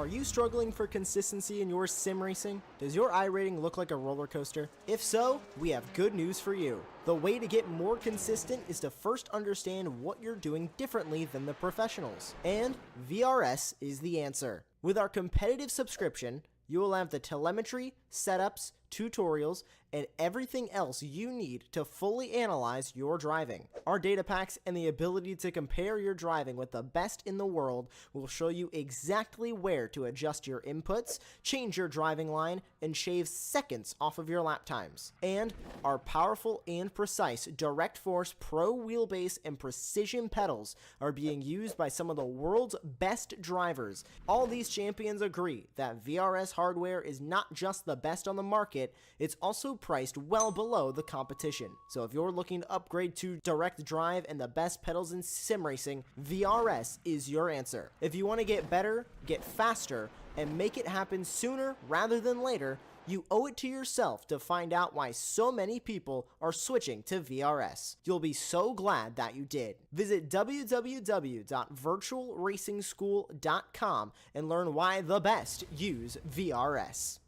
Are you struggling for consistency in your sim racing? Does your iRating look like a roller coaster? If so, we have good news for you. The way to get more consistent is to first understand what you're doing differently than the professionals. And VRS is the answer. With our competitive subscription, you will have the telemetry, setups, tutorials, and everything else you need to fully analyze your driving. Our data packs and the ability to compare your driving with the best in the world will show you exactly where to adjust your inputs, change your driving line, and shave seconds off of your lap times. And our powerful and precise Direct Force Pro wheelbase and precision pedals are being used by some of the world's best drivers. All these champions agree that VRS hardware is not just the best on the market, it's also priced well below the competition. So if you're looking to upgrade to direct drive and the best pedals in sim racing, VRS is your answer. If you want to get better, get faster, and make it happen sooner rather than later, you owe it to yourself to find out why so many people are switching to VRS. You'll be so glad that you did. Visit www.virtualracingschool.com and learn why the best use VRS.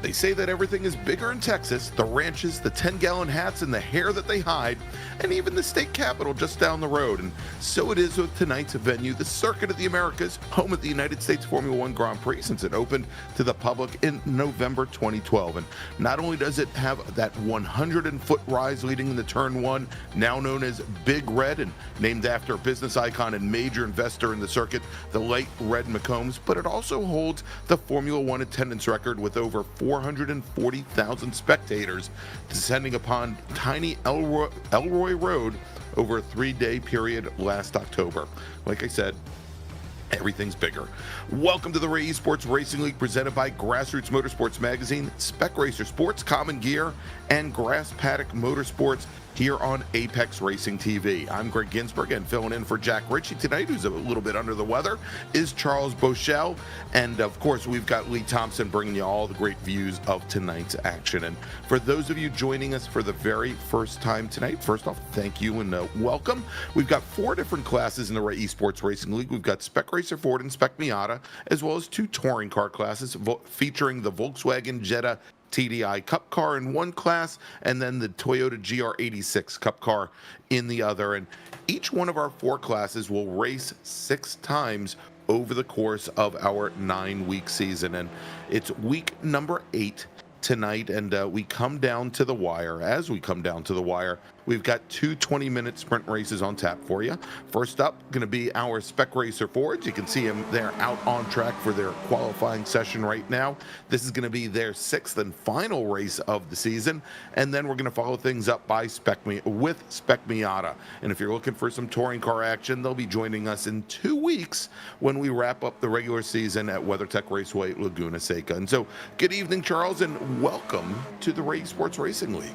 They say that everything is bigger in Texas, the ranches, the 10-gallon hats, and the hair that they hide, and even the state capitol just down the road. And so it is with tonight's venue, the Circuit of the Americas, home of the United States Formula One Grand Prix since it opened to the public in November 2012. And not only does it have that 100-foot rise leading into Turn 1, now known as Big Red, and named after a business icon and major investor in the circuit, the late Red McCombs, but it also holds the Formula One attendance record with over 440,000 spectators descending upon tiny Elroy Road over a 3-day period last October. Like I said, everything's bigger. Welcome to the Esports Racing League presented by Grassroots Motorsports Magazine, Spec Racer Sports, Common Gear, and Grass Paddock Motorsports here on Apex Racing TV. I'm Greg Ginsburg, and filling in for Jack Ritchie tonight, who's a little bit under the weather, is Charles Bochelle. And of course, we've got Lee Thompson bringing you all the great views of tonight's action. And for those of you joining us for the very first time tonight, first off, thank you and welcome. We've got 4 different classes in the Esports Racing League. We've got Spec Racer Ford and Spec Miata, as well as 2 touring car classes featuring the Volkswagen Jetta TDI Cup car in one class, and then the Toyota GR86 Cup car in the other. And each one of our 4 classes will race 6 times over the course of our 9-week season. And it's week number 8 tonight, and we come down to the wire. As we come down to the wire, we've got 2 20-minute sprint races on tap for you. First up, going to be our Spec Racer Fords. You can see them there out on track for their qualifying session right now. This is going to be their 6th and final race of the season, and then we're going to follow things up by Spec Miata. And if you're looking for some touring car action, they'll be joining us in 2 weeks when we wrap up the regular season at WeatherTech Raceway Laguna Seca. And so, good evening, Charles, and welcome to the Esports Racing League.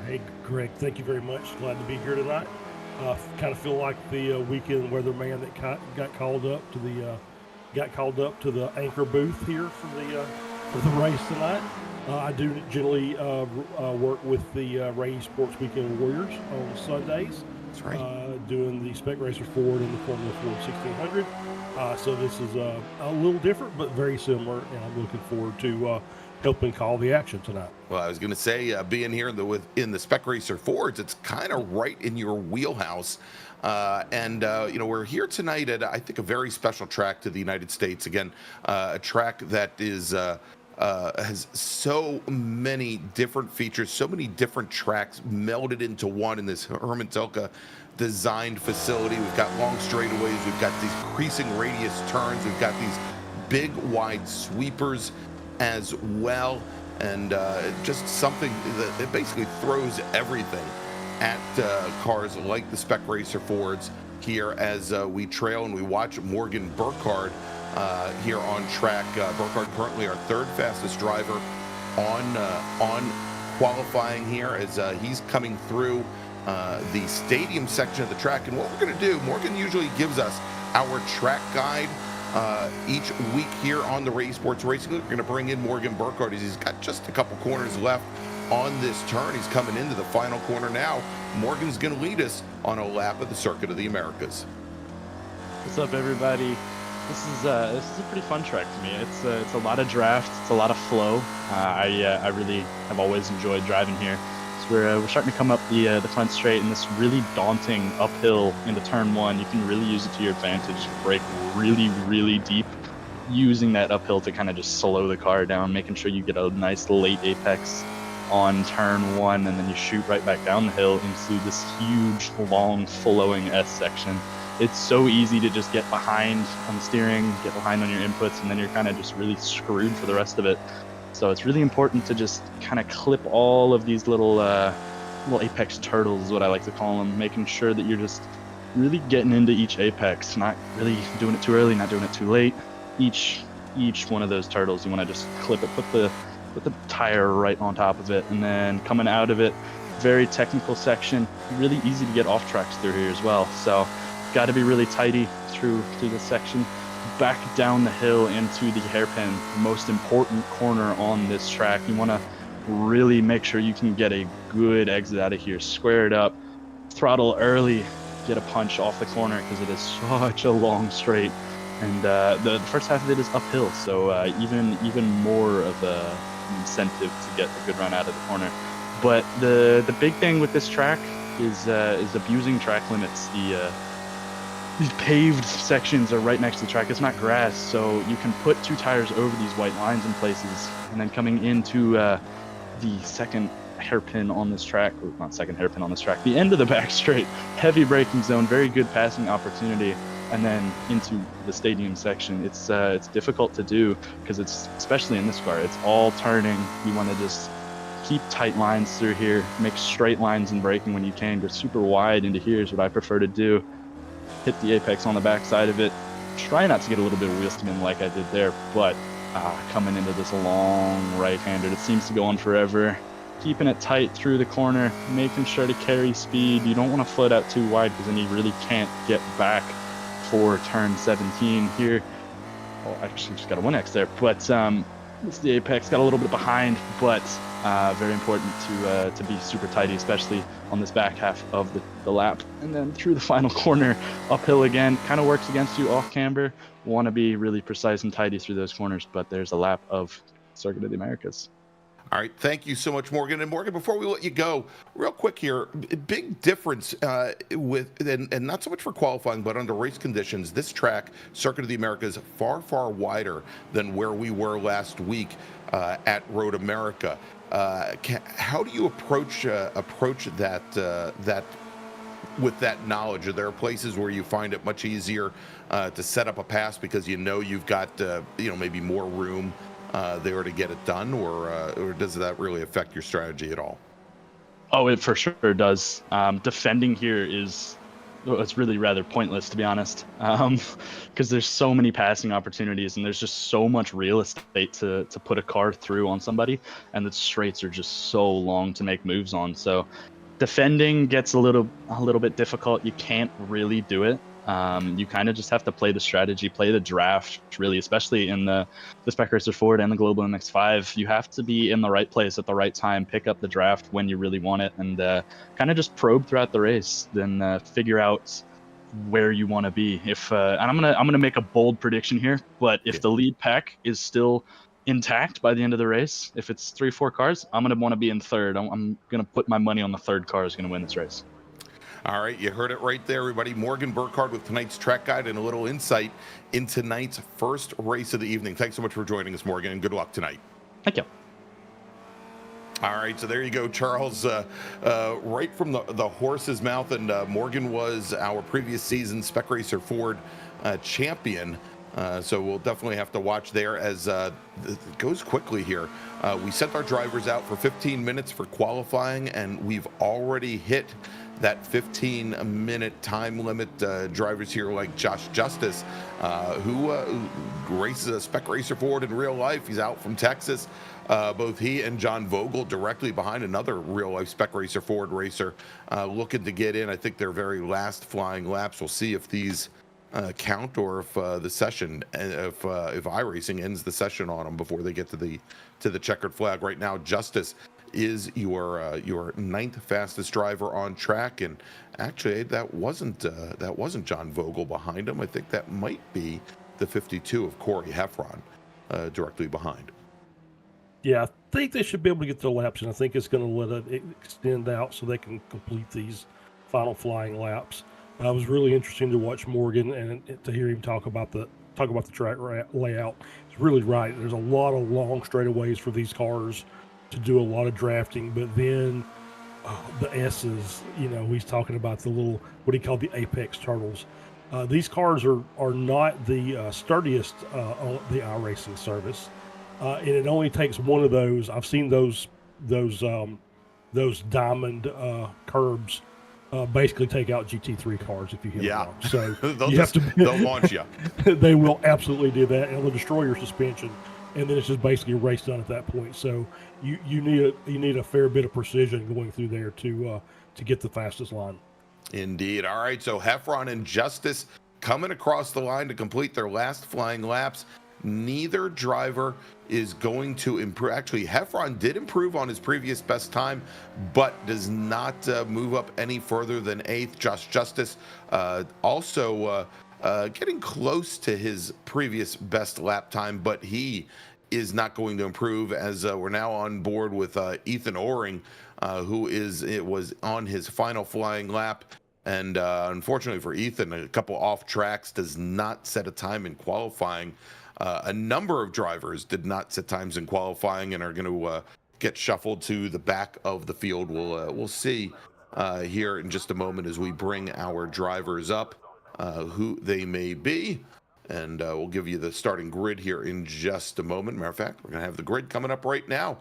Hey, Greg, thank you very much. Glad to be here tonight. Kind of feel like the weekend weatherman that got called up to the anchor booth here for the race tonight. I do generally work with the Ray Esports Weekend Warriors on Sundays. That's right. Doing the Spec Racer Ford and the Formula Ford 1600. So this is a little different, but very similar, and I'm looking forward to helping call the action tonight. Well, I was going to say, being here in the Spec Racer Fords, it's kind of right in your wheelhouse. We're here tonight at, I think, a very special track to the United States. Again, a track that is has so many different features, so many different tracks melded into one in this Herman Tilke designed facility. We've got long straightaways, we've got these increasing radius turns, we've got these big wide sweepers as well, and just something that it basically throws everything at cars like the Spec Racer Fords here as we trail and we watch Morgan Burkhardt here on track. Burkhardt currently our third fastest driver on qualifying here as he's coming through the stadium section of the track. And what we're going to do, Morgan usually gives us our track guide each week here on the Esports Racing. We're going to bring in Morgan Burkhardt as he's got just a couple corners left on this turn. He's coming into the final corner now. Morgan's going to lead us on a lap of the Circuit of the Americas. What's up, everybody? This is a pretty fun track to me. It's a lot of draft. It's a lot of flow. I really have always enjoyed driving here. So we're starting to come up the front straight, and this really daunting uphill into turn one. You can really use it to your advantage. Brake really deep, using that uphill to kind of just slow the car down, making sure you get a nice late apex on turn one, and then you shoot right back down the hill into this huge, long, flowing S section. It's so easy to just get behind on the steering, get behind on your inputs, and then you're kind of just really screwed for the rest of it. So it's really important to just kind of clip all of these little apex turtles is what I like to call them, making sure that you're just really getting into each apex, not really doing it too early, not doing it too late. Each one of those turtles, you want to just clip it, put the tire right on top of it, and then coming out of it, very technical section, really easy to get off tracks through here as well. So got to be really tidy through this section. Back down the hill into the hairpin, most important corner on this track. You want to really make sure you can get a good exit out of here, square it up, throttle early, get a punch off the corner because it is such a long straight, and the first half of it is uphill, so even more of a incentive to get a good run out of the corner. But the big thing with this track is abusing track limits. These paved sections are right next to the track. It's not grass, so you can put two tires over these white lines in places, and then coming into the second hairpin on this track, or not second hairpin on this track, the end of the back straight, heavy braking zone, very good passing opportunity, and then into the stadium section. It's difficult to do because it's, especially in this car, it's all turning. You want to just keep tight lines through here, make straight lines in braking when you can, go super wide into here is what I prefer to do. Hit the apex on the back side of it. Try not to get a little bit of wheel spin like I did there, but coming into this long right-hander, it seems to go on forever. Keeping it tight through the corner, making sure to carry speed. You don't want to float out too wide because then you really can't get back for turn 17 here. Well, actually just got a 1X there, but this is the apex, got a little bit behind, but very important to be super tidy, especially on this back half of the lap. And then through the final corner, uphill again, kind of works against you off camber. Want to be really precise and tidy through those corners, but there's a lap of Circuit of the Americas. All right, thank you so much, Morgan. And Morgan, before we let you go, real quick here, big difference with, and not so much for qualifying, but under race conditions, this track, Circuit of the Americas, far wider than where we were last week at Road America. How do you approach that with that knowledge? Are there places where you find it much easier to set up a pass because you know you've got maybe more room there to get it done, or does that really affect your strategy at all? Oh, it for sure does. Defending here it's really rather pointless, to be honest, because there's so many passing opportunities and there's just so much real estate to put a car through on somebody, and the straights are just so long to make moves on. So defending gets a little bit difficult. You can't really do it. You kind of just have to play the strategy, play the draft, really, especially in the Spec Racer Ford and the Global MX-5. You have to be in the right place at the right time, pick up the draft when you really want it, and kind of just probe throughout the race, then figure out where you want to be. If and I'm gonna make a bold prediction here, but if the lead pack is still intact by the end of the race, if it's 3-4 cars, I'm gonna want to be in third. I'm gonna put my money on the third car is gonna win this race. All right, you heard it right there, everybody. Morgan Burkhardt with tonight's track guide and a little insight in tonight's first race of the evening. Thanks so much for joining us, Morgan, and good luck tonight. Thank you. All right, so there you go, Charles, right from the horse's mouth. And Morgan was our previous season Spec Racer Ford champion. So we'll definitely have to watch there as it goes quickly here. We sent our drivers out for 15 minutes for qualifying, and we've already hit that 15-minute time limit. Drivers here like Josh Justice, who races a Spec Racer Ford in real life. He's out from Texas. Both he and John Vogel directly behind another real-life Spec Racer Ford racer looking to get in. I think their very last flying laps. We'll see if these count or if the session, if iRacing ends the session on them before they get to the checkered flag. Right now, Justice is your ninth fastest driver on track, and actually that wasn't John Vogel behind him. I think that might be the 52 of Corey Heffron directly behind. Yeah, I think they should be able to get their laps, and I think it's going to let it extend out so they can complete these final flying laps. It was really interesting to watch Morgan and to hear him talk about the track layout. It's really right. There's a lot of long straightaways for these cars to do a lot of drafting, but then the S's, he's talking about the little, what he called the apex turtles. These cars are not the sturdiest on the iRacing service. And it only takes one of those. I've seen those diamond curbs basically take out GT3 cars if you hit them wrong. So they'll launch you. They will absolutely do that, and they'll destroy your suspension. And then it's just basically a race done at that point. So you need a fair bit of precision going through there to get the fastest line. Indeed. All right. So Heffron and Justice coming across the line to complete their last flying laps. Neither driver is going to improve. Actually, Heffron did improve on his previous best time, but does not move up any further than 8th. Josh Justice also getting close to his previous best lap time, but he is not going to improve, as we're now on board with Ethan Oring, who was on his final flying lap. And unfortunately for Ethan, a couple off tracks, does not set a time in qualifying. A number of drivers did not set times in qualifying and are going to get shuffled to the back of the field. We'll see here in just a moment as we bring our drivers up, who they may be, and we'll give you the starting grid here in just a moment. Matter of fact, we're going to have the grid coming up right now.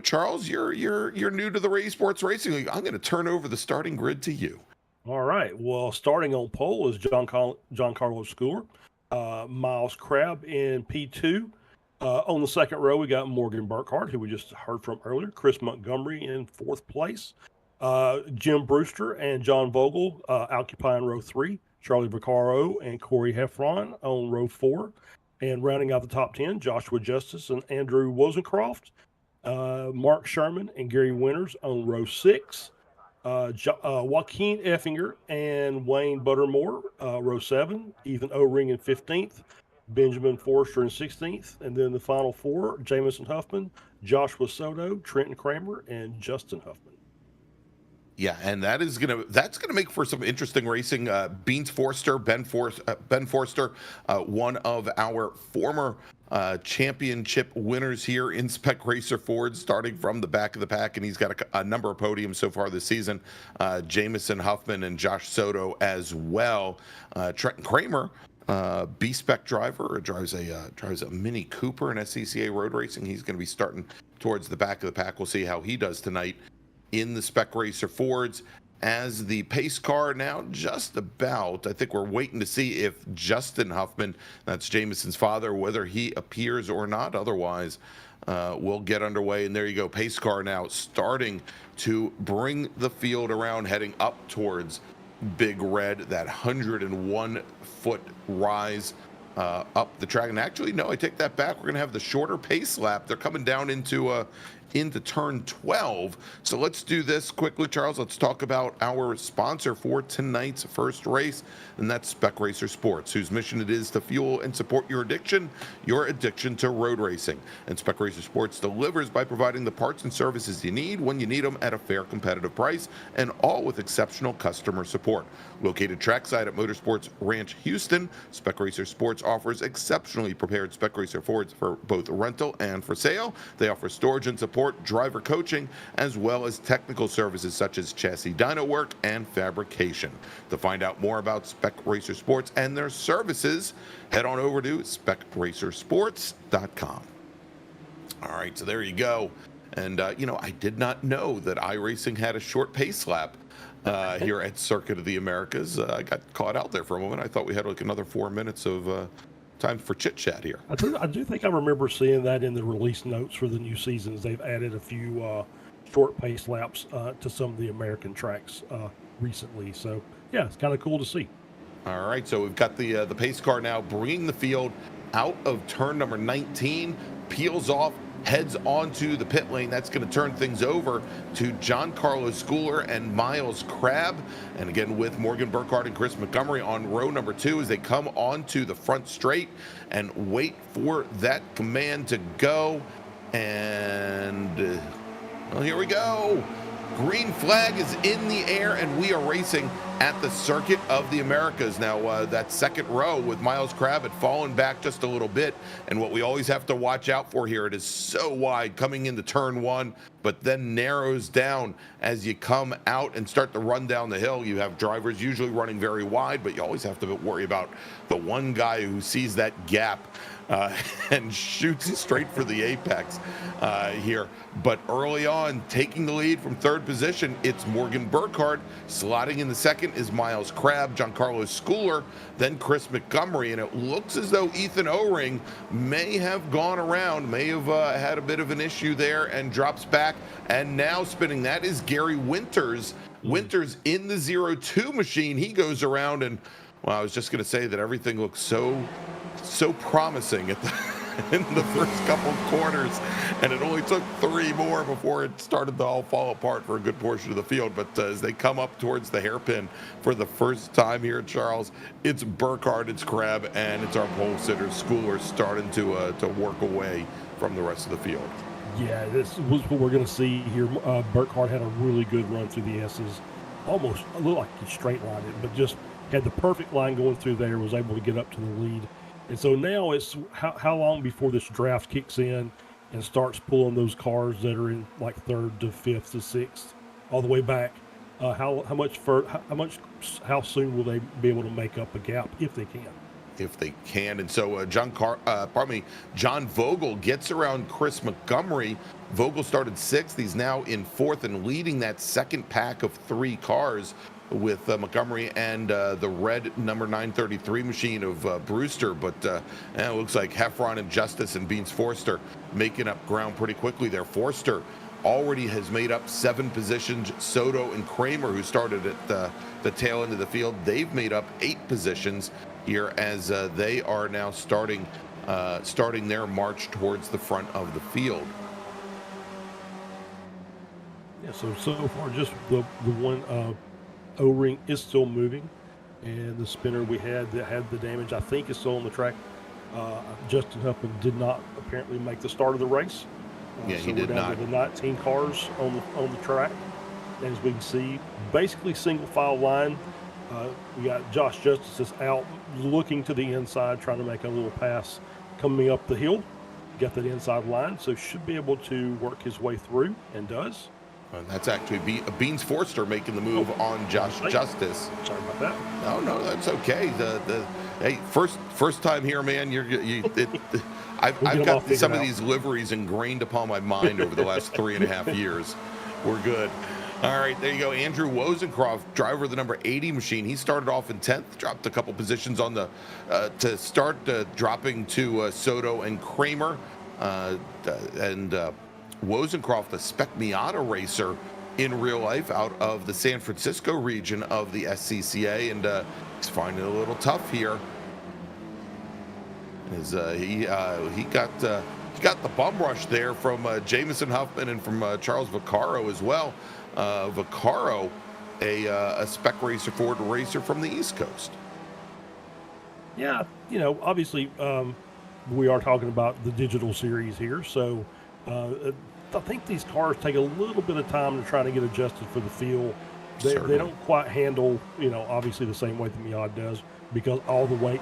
Charles, you're new to the Esports Racing League. I'm going to turn over the starting grid to you. All right. Well, starting on pole is John Carlos Schooler. Miles Crabb in P2. On the second row, we got Morgan Burkhart, who we just heard from earlier. Chris Montgomery in 4th place. Jim Brewster and John Vogel occupying row 3. Charlie Vaccaro and Corey Heffron on row 4. And rounding out the top 10, Joshua Justice and Andrew Wozencroft. Mark Sherman and Gary Winters on row 6. Joaquin Effinger and Wayne Buttermore, row 7. Ethan O-Ring in 15th. Benjamin Forrester in 16th. And then the final 4, Jamison Huffman, Joshua Soto, Trenton Kramer, and Justin Huffman. Yeah, and that's gonna make for some interesting racing. Ben Forster, one of our former championship winners here in Spec Racer Ford, starting from the back of the pack, and he's got a number of podiums so far this season. Jamison Huffman and Josh Soto as well. Trenton Kramer, B-Spec driver, drives a Mini Cooper in SCCA road racing. He's going to be starting towards the back of the pack. We'll see how he does tonight in the Spec Racer Fords. As the pace car now just about, I think we're waiting to see if Justin Huffman, that's Jamison's father, whether he appears or not. Otherwise, we'll get underway. And there you go, pace car now starting to bring the field around, heading up towards Big Red, that 101-foot rise up the track. And actually, no, I take that back. We're going to have the shorter pace lap. They're coming down into into turn 12. So let's do this quickly, Charles. Let's talk about our sponsor for tonight's first race, and that's Spec Racer Sports, whose mission it is to fuel and support your addiction to road racing. And Spec Racer Sports delivers by providing the parts and services you need when you need them at a fair, competitive price, and all with exceptional customer support. Located trackside at Motosports Ranch, Houston, Spec Racer Sports offers exceptionally prepared Spec Racer Fords for both rental and for sale. They offer storage and support, driver coaching, as well as technical services such as chassis dyno work and fabrication. To find out more about Spec Racer Sports and their services, head on over to specracersports.com. All right, so there you go. And, I did not know that iRacing had a short pace lap here at Circuit of the Americas. I got caught out there for a moment. I thought we had like another 4 minutes of time for chit chat here. I do think I remember seeing that in the release notes for the new seasons. They've added a few short pace laps to some of the American tracks recently. So yeah, it's kind of cool to see. All right, so we've got the pace car now bringing the field out of turn number 19, peels off, heads onto the pit lane. That's going to turn things over to Giancarlo Schooler and Miles Crabb. And again, with Morgan Burkhardt and Chris Montgomery on row number 2 as they come onto the front straight and wait for that command to go. And well, here we go. Green flag is in the air, and we are racing at the Circuit of the Americas. Now, that second row with Miles Crabb had fallen back just a little bit, and what we always have to watch out for here, it is so wide coming into turn 1, but then narrows down as you come out and start to run down the hill. You have drivers usually running very wide, but you always have to worry about the one guy who sees that gap and shoots straight for the apex here. But early on, taking the lead from third position, it's Morgan Burkhardt. Slotting in the second is Miles Crabb, Giancarlo Schooler, then Chris Montgomery. And it looks as though Ethan O-Ring may have gone around, may have had a bit of an issue there and drops back. And now spinning, that is Gary Winters. Winters in the 0-2 machine. He goes around and, well, I was just going to say that everything looks so promising at in the first couple of corners, and it only took 3 more before it started to all fall apart for a good portion of the field. But as they come up towards the hairpin for the first time here at Charles, it's Burkhardt, it's Crabb, and it's our pole sitter Schooler starting to work away from the rest of the field. Yeah, this was what we're going to see here. Burkhardt had a really good run through the S's, almost a little like he straight lined it, but just had the perfect line going through there, was able to get up to the lead. And so now it's how long before this draft kicks in and starts pulling those cars that are in like 3rd to 5th to 6th all the way back. How soon will they be able to make up a gap if they can? If they can. And so John Vogel gets around Chris Montgomery. Vogel started 6th. He's now in 4th and leading that second pack of 3 cars with Montgomery and the red number 933 machine of Brewster. But it looks like Heffron and Justice and Beans Forster making up ground pretty quickly there. Forster already has made up 7 positions. Soto and Kramer, who started at the tail end of the field, they've made up 8 positions here as they are now starting their march towards the front of the field. Yeah, so far just the one O-ring is still moving, and the spinner we had that had the damage, I think, is still on the track. Justin Huffman did not apparently make the start of the race. Yeah, so he did we're down not. to the 19 cars on the track. As we can see, basically single file line. We got Josh Justice is out looking to the inside, trying to make a little pass coming up the hill. Got that inside line, so should be able to work his way through, and does. And that's actually Beans Forster making the move on Josh Justice. Sorry about that. No, that's okay. Hey, first time here, man. I've got some of these liveries ingrained upon my mind over the last 3.5 years. We're good. All right, there you go. Andrew Wozencroft, driver of the number 80 machine. He started off in 10th, dropped a couple positions on the to start, dropping to Soto and Kramer. Wozencroft, a Spec Miata racer in real life out of the San Francisco region of the SCCA, and he's finding it a little tough here. He got You got the bum rush there from Jamison Huffman and from Charles Vaccaro as well. Vaccaro, a spec racer, Ford racer from the East Coast. Yeah, obviously, we are talking about the digital series here, so I think these cars take a little bit of time to try to get adjusted for the feel. They don't quite handle, obviously the same way the Miata does, because all the weight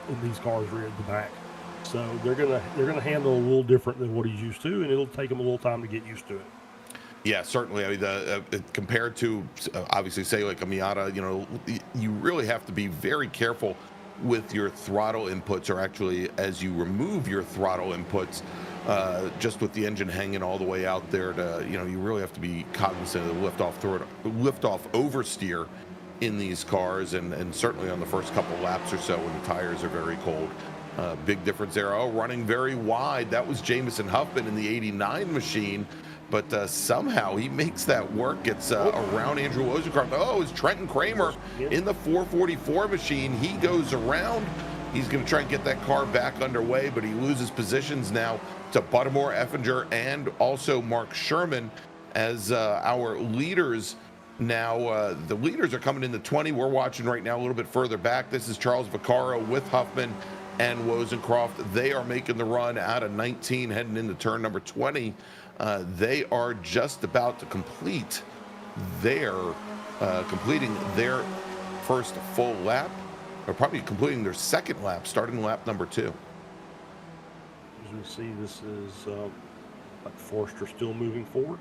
in these cars are at the back. So they're gonna handle a little different than what he's used to, and it'll take him a little time to get used to it. Yeah, certainly. I mean, compared to obviously, say like a Miata, you really have to be very careful with your throttle inputs, or actually as you remove your throttle inputs, just with the engine hanging all the way out there. You really have to be cognizant of the lift-off oversteer in these cars, and certainly on the first couple laps or so when the tires are very cold. Big difference there. Oh, running very wide. That was Jamison Huffman in the 89 machine, but somehow he makes that work. Gets around Andrew Rosenkrantz. Oh, it's Trenton Kramer in the 444 machine. He goes around. He's going to try and get that car back underway, but he loses positions now to Buttermore, Effinger, and also Mark Sherman as our leaders. Now, the leaders are coming into 20. We're watching right now a little bit further back. This is Charles Vaccaro with Huffman and Wozencroft. They are making the run out of 19, heading into turn number 20. They are just about to complete completing their first full lap, or probably completing their second lap, starting lap number 2. As we see, this is like Forster still moving forward.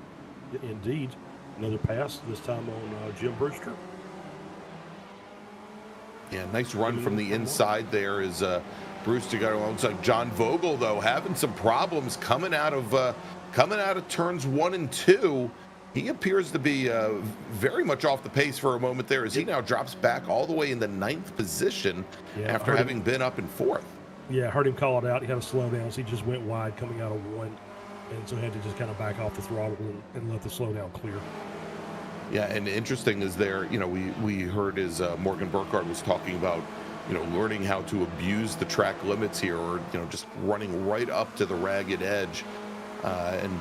Indeed, another pass, this time on Jim Brewster. Yeah, nice run from the inside there is Brewster got along. Looks like John Vogel, though, having some problems coming out of turns 1 and 2. He appears to be very much off the pace for a moment there, as he now drops back all the way in the 9th position after having been up in 4th. Yeah, I heard him call it out. He had to slow down, so he just went wide coming out of 1, and so he had to just kind of back off the throttle and let the slowdown clear. Yeah, and interesting is there, we heard as Morgan Burkhardt was talking about, learning how to abuse the track limits here, or, just running right up to the ragged edge. And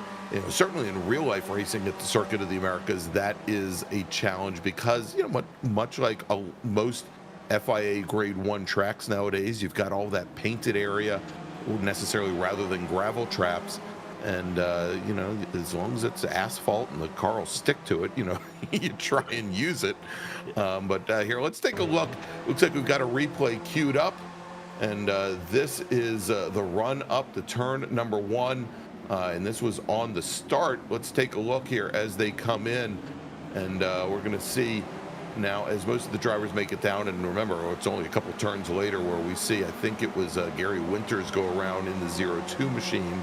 certainly in real life racing at the Circuit of the Americas, that is a challenge because, much like most FIA grade 1 tracks nowadays, you've got all that painted area necessarily rather than gravel traps. And, as long as it's asphalt and the car will stick to it, you try and use it. But here, let's take a look. Looks like we've got a replay queued up. And this is the run up to turn number 1. And this was on the start. Let's take a look here as they come in. And we're going to see now as most of the drivers make it down. And remember, it's only a couple turns later where we see, I think it was Gary Winters go around in the 02 machine.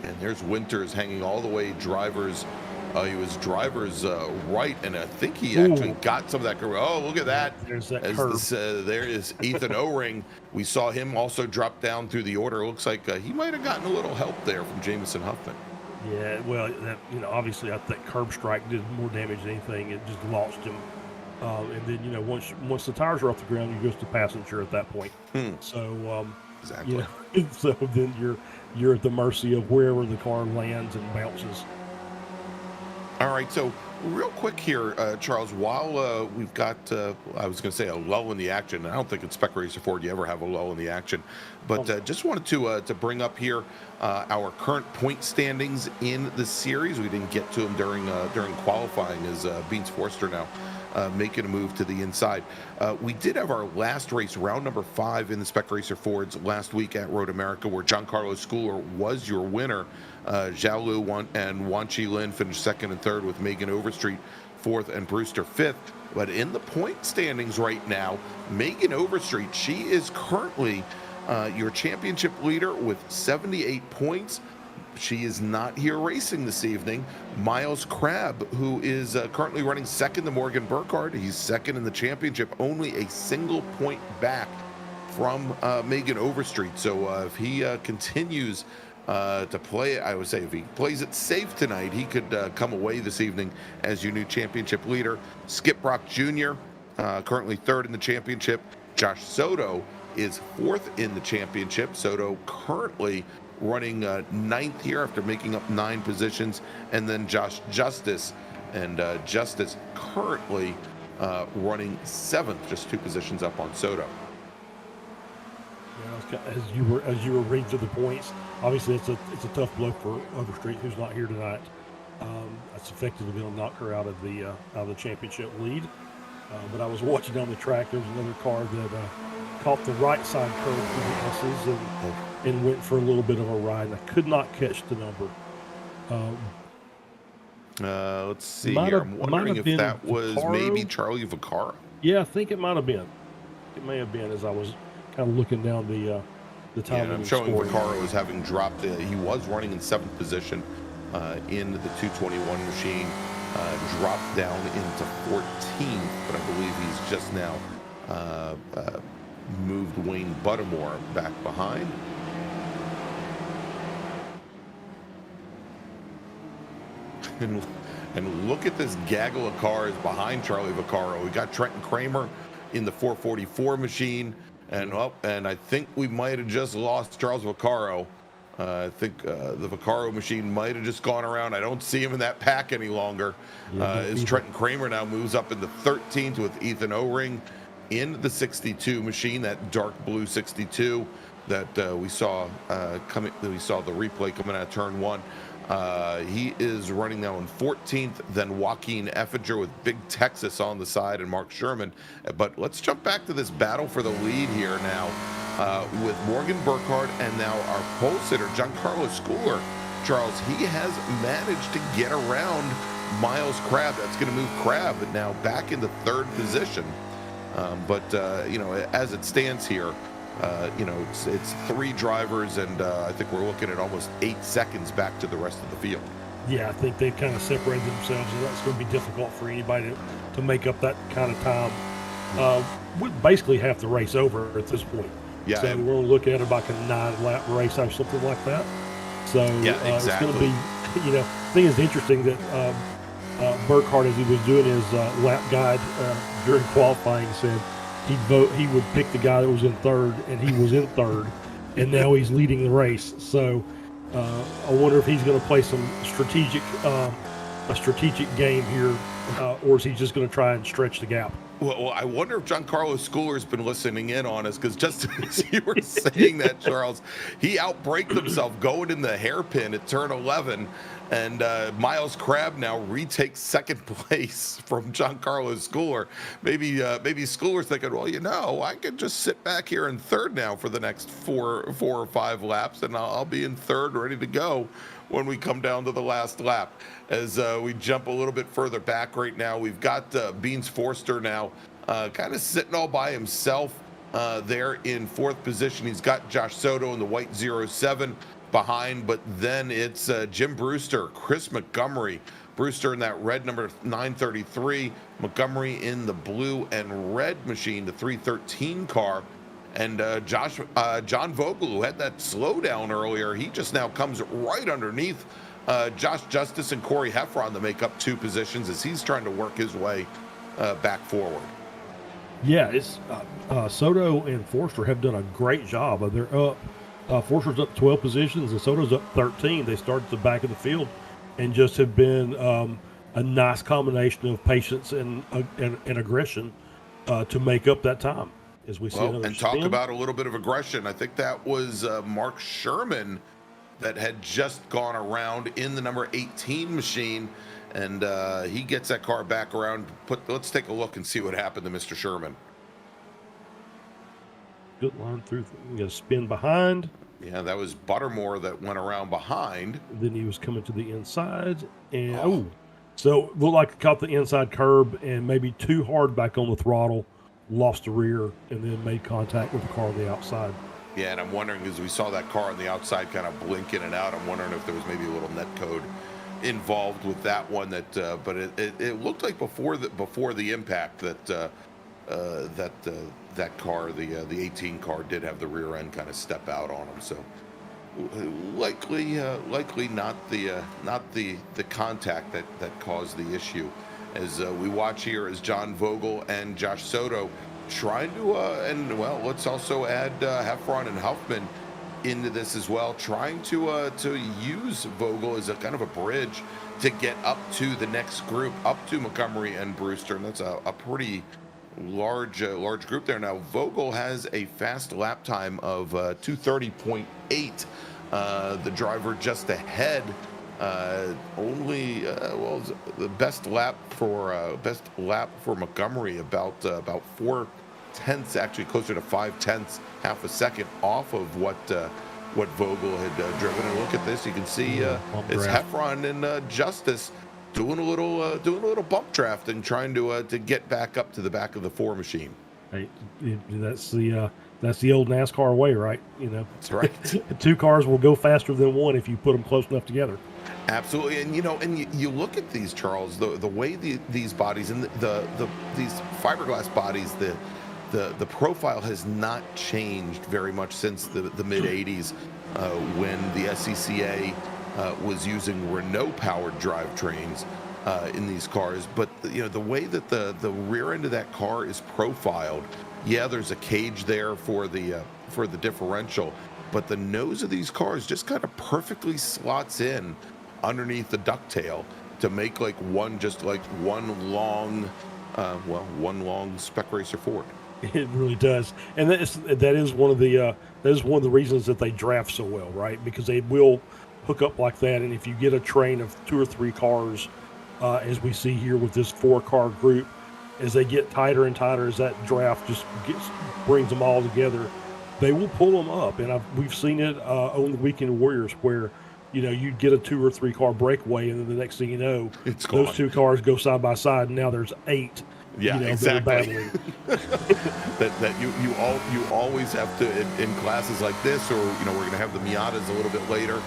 And there's Winters hanging all the way drivers. He was driver's right, and I think he actually got some of that. Oh, look at that. There's that curve. There is Ethan O-Ring. We saw him also drop down through the order. Looks like he might have gotten a little help there from Jamison Huffman. Yeah, well, obviously I think curb strike did more damage than anything. It just lost him. And then, once the tires are off the ground, you go to passenger at that point. So, exactly. So then you're at the mercy of wherever the car lands and bounces. All right, so real quick here, Charles, while we've got, I was going to say a lull in the action. I don't think in Spec Racer Ford you ever have a lull in the action, but just wanted to bring up here our current point standings in the series. We didn't get to them during qualifying, as Beans Forster now making a move to the inside. We did have our last race, round number 5 in the Spec Racer Fords last week at Road America, where Giancarlo Schooler was your winner. Zhao Lu and Wan Chi Lin finished 2nd and 3rd, with Megan Overstreet 4th and Brewster 5th. But in the point standings right now, Megan Overstreet, she is currently your championship leader with 78 points. She is not here racing this evening. Miles Crabb, who is currently running 2nd to Morgan Burkhardt, he's 2nd in the championship, only a single point back from Megan Overstreet. So if he continues to play, I would say if he plays it safe tonight, he could come away this evening as your new championship leader. Skip Brock Jr., currently 3rd in the championship. Josh Soto is 4th in the championship. Soto currently running 9th here after making up 9 positions, and then Josh Justice, and Justice currently running 7th, just 2 positions up on Soto. Yeah, as you were reading through the points, obviously it's a tough blow for Overstreet, who's not here tonight. That's effectively going to knock her out of the championship lead. But I was watching down the track. There was another car that caught the right side curve for the S's and went for a little bit of a ride. And I could not catch the number. Let's see here. I'm wondering if that was maybe Charlie Vaccaro. Yeah, I think it might have been. It may have been, as I was kind of looking down the time. Yeah, I'm showing Vaccaro as having dropped. He was running in 7th position in the 221 machine. Dropped down into 14th, but I believe he's just now moved Wayne Buttermore back behind. And look at this gaggle of cars behind Charlie Vaccaro. We got Trenton Kramer in the 444 machine, and I think we might have just lost Charles Vaccaro. I think the Vaccaro machine might have just gone around. I don't see him in that pack any longer. As Trenton Kramer now moves up into 13th with Ethan O-Ring in the 62 machine, that dark blue 62 that we saw coming. We saw the replay coming out of turn 1. He is running now in 14th. Then Joaquin Effinger with Big Texas on the side and Mark Sherman. But let's jump back to this battle for the lead here now. With Morgan Burkhardt and now our pole sitter, Giancarlo Schooler. Charles, he has managed to get around Miles Crabb. That's going to move Crabb now back into 3rd position. But you know, as it stands here, you know, it's 3 drivers, and I think we're looking at almost 8 seconds back to the rest of the field. Yeah, I think they've kind of separated themselves, and that's going to be difficult for anybody to make up that kind of time. With basically half the race over at this point. Yeah, so we're looking at about a 9-lap race or something like that. So yeah, exactly. It's going to be, you know, I think it's interesting that Burkhardt, as he was doing his lap guide during qualifying, said he would pick the guy that was in 3rd, and he was in 3rd, and now he's leading the race. So I wonder if he's going to play some strategic game here, or is he just going to try and stretch the gap? Well, I wonder if Giancarlo Schooler's been listening in on us, because just as you were saying that, Charles, he outbraked himself going in the hairpin at turn 11, and Miles Crabb now retakes 2nd place from Giancarlo Schooler. Maybe Schooler's thinking, well, you know, I could just sit back here in 3rd now for the next 4 or 5 laps, and I'll be in 3rd, ready to go when we come down to the last lap. As we jump a little bit further back right now, we've got Beans Forster now kind of sitting all by himself there in 4th position. He's got Josh Soto in the white 07 behind, but then it's Jim Brewster, Chris Montgomery. Brewster in that red number 933, Montgomery in the blue and red machine, the 313 car. And John Vogel, who had that slowdown earlier, he just now comes right underneath Josh Justice and Corey Heffron to make up 2 positions as he's trying to work his way back forward. Yeah, it's Soto and Forster have done a great job. They're up. Forster's up 12 positions and Soto's up 13. They started at the back of the field and just have been a nice combination of patience and aggression to make up that time. As we see another and talk about a little bit of aggression. I think that was Mark Sherman that had just gone around in the number 18 machine, and he gets that car back around. Let's take a look and see what happened to Mr. Sherman. Good line through. You got a spin behind. Yeah, that was Buttermore that went around behind. Then he was coming to the inside, and so looked like he caught the inside curb and maybe too hard back on the throttle. Lost the rear, and then made contact with the car on the outside. Yeah, and I'm wondering, as we saw that car on the outside kind of blink in and out, I'm wondering if there was maybe a little net code involved with that one. That, but it looked like before the impact that that car, the 18 car, did have the rear end kind of step out on him. So likely not the contact that caused the issue. As we watch here as John Vogel and Josh Soto trying to, and well, let's also add Heffron and Huffman into this as well, trying to use Vogel as a kind of a bridge to get up to the next group, up to Montgomery and Brewster, and that's a pretty large group there. Now Vogel has a fast lap time of 2:30.8. The driver just ahead, only well, the best lap for Montgomery, about 4/10, actually closer to 5/10, half a second off of what Vogel had driven. And look at this, you can see it's Heffron and Justice doing a little bump drafting, trying to get back up to the back of the 4 machine. Hey, that's the old NASCAR way, right? That's right. 2 cars will go faster than 1 if you put them close enough together. Absolutely, and you look at these, Charles, the way these bodies and these fiberglass bodies, the profile has not changed very much since the mid 80s, when the SCCA was using Renault-powered drivetrains in these cars. But the way that the rear end of that car is profiled, yeah, there's a cage there for the differential, but the nose of these cars just kind of perfectly slots in underneath the ducktail to make one long Spec Racer Ford. It really does, and that is one of the reasons that they draft so well, right? Because they will hook up like that, and if you get a train of 2 or 3 cars, as we see here with this 4-car group, as they get tighter and tighter, as that draft just brings them all together, they will pull them up. And we've seen it on the Weekend Warriors, where you'd get a 2 or 3 car breakaway, and then the next thing you know, those 2 cars go side by side, and now there's 8. Yeah, exactly. that you always have to, in classes like this, or we're going to have the Miatas a little bit later.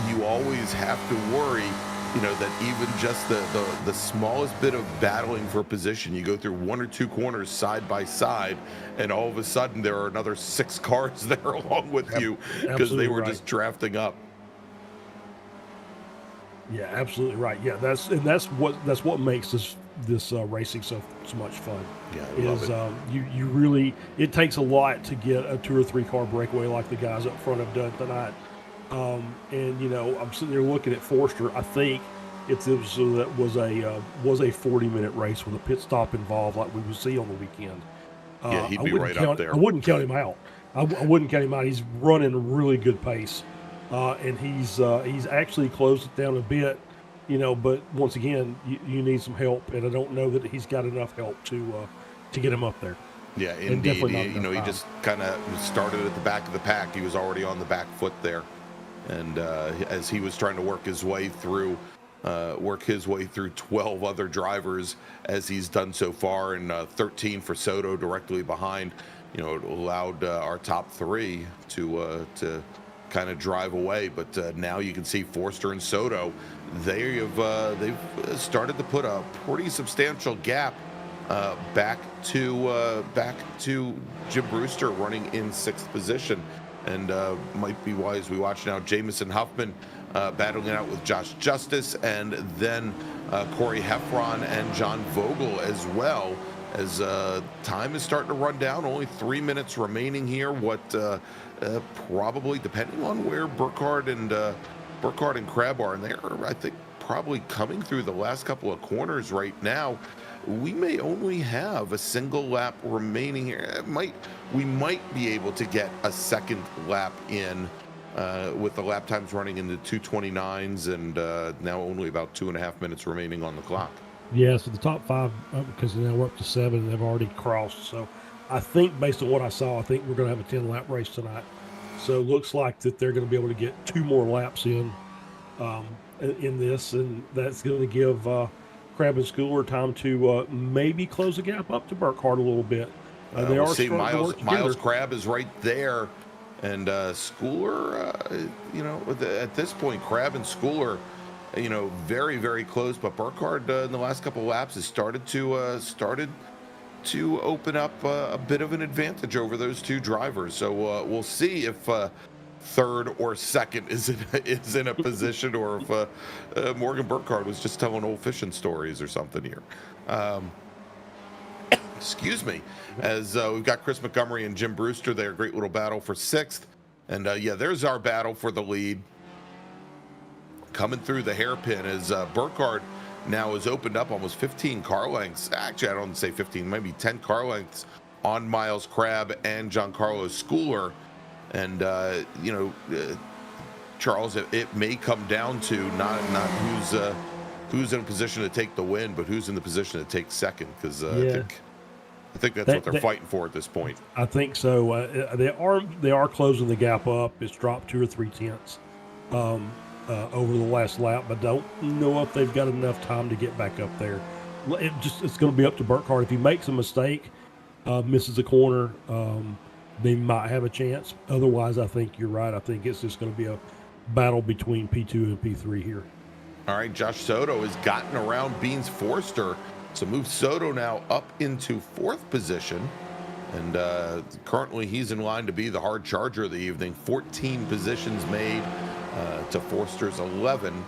You always have to worry, that even just the smallest bit of battling for position, you go through 1 or 2 corners side by side, and all of a sudden there are another 6 cars there along with you, because they were just drafting up. Yeah, absolutely right. Yeah, that's what makes this racing so much fun. Yeah, I love it. You really, it takes a lot to get a 2 or 3 car breakaway like the guys up front have done tonight. And I'm sitting there looking at Forster. I think that was a 40-minute race with a pit stop involved, like we would see on the weekend. Yeah, he'd be right up there. I wouldn't count him out. I wouldn't count him out. He's running a really good pace, and he's actually closed it down a bit. But once again, you need some help, and I don't know that he's got enough help to get him up there. Yeah, indeed. He just kind of started at the back of the pack. He was already on the back foot there, and as he was trying to work his way through 12 other drivers, as he's done so far, and 13 for Soto directly behind. It allowed our top 3 to kind of drive away, but now you can see Forster and Soto. They've started to put a pretty substantial gap back to Jim Brewster, running in 6th position, and might be wise we watch now Jamison Huffman battling it out with Josh Justice, and then Corey Heffron and John Vogel as well, as time is starting to run down. Only 3 minutes remaining here. What probably, depending on where Burkhardt and Crab are, and they're, I think, probably coming through the last couple of corners right now, we may only have a single lap remaining here. We might be able to get a second lap in with the lap times running into 2:29s, and now only about 2.5 minutes remaining on the clock. Yeah, so the top 5, because now we're up to 7, and they've already crossed. So I think, based on what I saw, I think we're going to have a 10-lap race tonight. So it looks like that they're going to be able to get 2 more laps in this, and that's going to give Crab and Schooler time to maybe close the gap up to Burkhardt a little bit. They we'll are see. Miles together. Crab is right there, and Schooler, at this point, Crab and Schooler, very, very close. But Burkhardt in the last couple of laps has started to open up a bit of an advantage over those 2 drivers. So we'll see if 3rd or 2nd is in a position, or if Morgan Burkhardt was just telling old fishing stories or something here. excuse me, as we've got Chris Montgomery and Jim Brewster there. Great little battle for 6th. And yeah, there's our battle for the lead. Coming through the hairpin as Burkhardt now has opened up almost 15 car lengths. Actually, I don't say 15, maybe 10 car lengths on Miles Crabb and Giancarlo Schooler. And, you know, Charles, it may come down to not who's in a position to take the win, but who's in the position to take second, because I think that's what they're fighting for at this point. I think so. They are closing the gap up. It's dropped 2 or 3 tenths over the last lap, but don't know if they've got enough time to get back up there. It's going to be up to Burkhardt. If he makes a mistake, misses a corner, they might have a chance. Otherwise, I think you're right. I think it's just going to be a battle between P2 and P3 here. All right, Josh Soto has gotten around Beans Forster, so moves Soto now up into 4th position. And currently he's in line to be the hard charger of the evening. 14 positions made to Forster's 11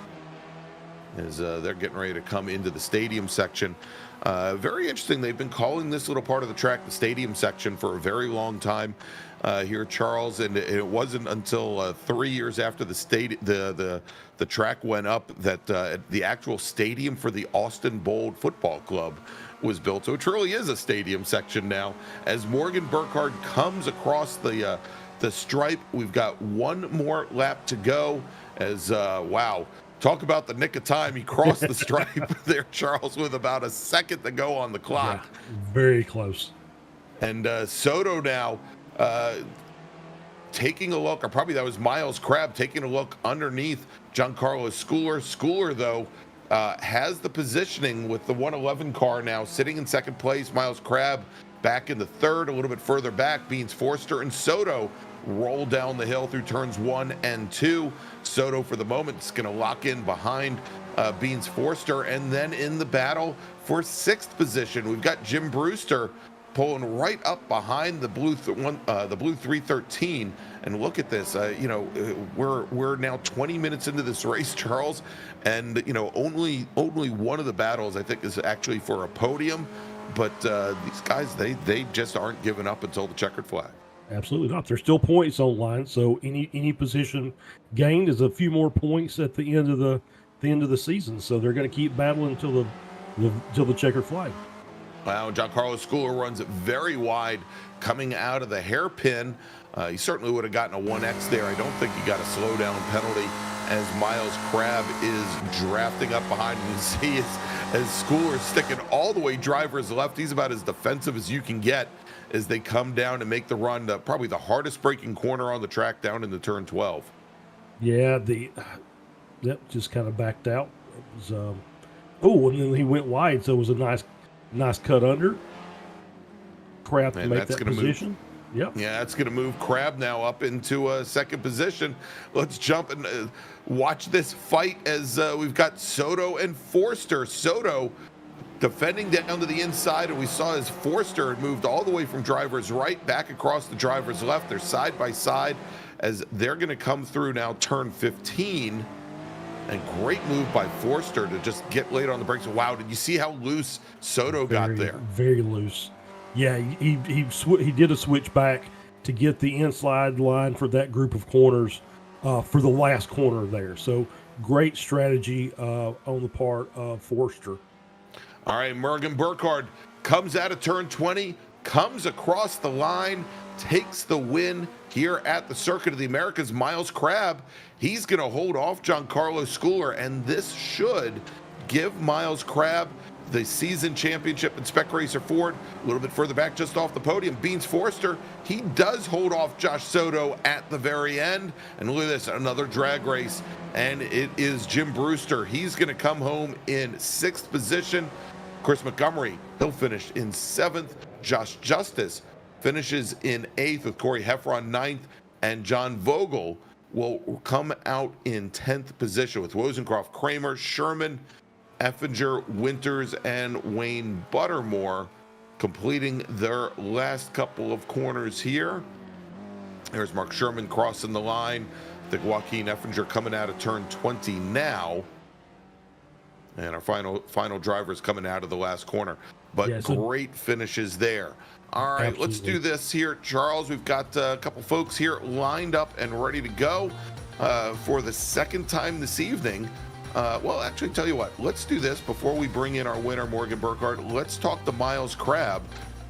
as they're getting ready to come into the stadium section. Very interesting. They've been calling this little part of the track the stadium section for a very long time here, Charles, and it wasn't until 3 years after the track went up that the actual stadium for the Austin Bold Football Club was built. So it truly is a stadium section now. As Morgan Burkhardt comes across the stripe, we've got one more lap to go. As wow. Talk about the nick of time. He crossed the stripe there, Charles, with about a second to go on the clock. Yeah, very close. And Soto now taking a look, or probably that was Miles Crabb taking a look underneath Giancarlo Schooler. Schooler, though, has the positioning with the 111 car now sitting in 2nd place. Miles Crabb back in the 3rd, a little bit further back. Beans Forster and Soto roll down the hill through turns 1 and 2. Soto, for the moment, is going to lock in behind Beans Forster. And then in the battle for 6th position, we've got Jim Brewster pulling right up behind the blue 313. And look at this, you know, we're now 20 minutes into this race, Charles, and you know only one of the battles I think is actually for a podium. But these guys, they just aren't giving up until the checkered flag. Absolutely not. There's still points on line, so any position gained is a few more points at the end of the season. So they're going to keep battling until the checkered flag. Wow, Giancarlo Schooler runs it very wide coming out of the hairpin. He certainly would have gotten a 1X there. I don't think he got a slowdown penalty as Miles Crabb is drafting up behind him. You see as Schooler's sticking all the way driver's left. He's about as defensive as you can get as they come down and make the run, probably the hardest braking corner on the track down into turn 12. Yeah, that just kind of backed out. It was, and then he went wide, so it was a nice cut under. Crabb to make that position. Yep. Yeah, that's going to move Crabb now up into 2nd position. Let's jump and watch this fight as we've got Soto and Forster. Soto defending down to the inside, and we saw as Forster had moved all the way from driver's right back across the driver's left. They're side by side as they're going to come through now turn 15. And great move by Forster to just get late on the brakes. Wow, did you see how loose Soto got there? Very loose. Yeah, he did a switch back to get the inside line for that group of corners for the last corner there. So great strategy on the part of Forster. All right, Morgan Burkhardt comes out of turn 20, comes across the line, takes the win here at the Circuit of the Americas. Miles Crabb, he's going to hold off Giancarlo Schooler, and this should give Miles Crabb the season championship in Spec Racer Ford. A little bit further back, just off the podium, Beans Forster, he does hold off Josh Soto at the very end. And look at this, another drag race, and it is Jim Brewster. He's going to come home in 6th position. Chris Montgomery, he'll finish in 7th. Josh Justice finishes in 8th with Corey Heffron 9th, and John Vogel will come out in 10th position with Wozencroft, Kramer, Sherman, Effinger, Winters, and Wayne Buttermore completing their last couple of corners here. There's Mark Sherman crossing the line. I think Joaquin Effinger coming out of turn 20 now. And our final driver is coming out of the last corner. But Yeah, so- great finishes there. All right, let's do this here, Charles. We've got a couple folks here lined up and ready to go for the second time this evening. Well, actually, tell you what, let's do this before we bring in our winner, Morgan Burkhardt. Let's talk to Miles Crabb,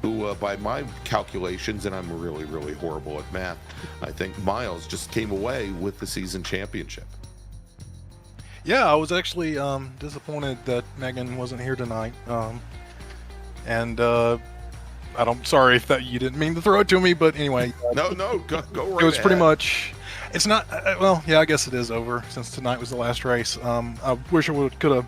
who, by my calculations, and I'm really, really horrible at math, I think Miles just came away with the season championship. Yeah, I was actually disappointed that Megan wasn't here tonight. I'm sorry if that you didn't mean to throw it to me, but anyway. No, go right It was pretty ahead. much. It's not. Well, yeah, I guess it is over since tonight was the last race. I wish I could have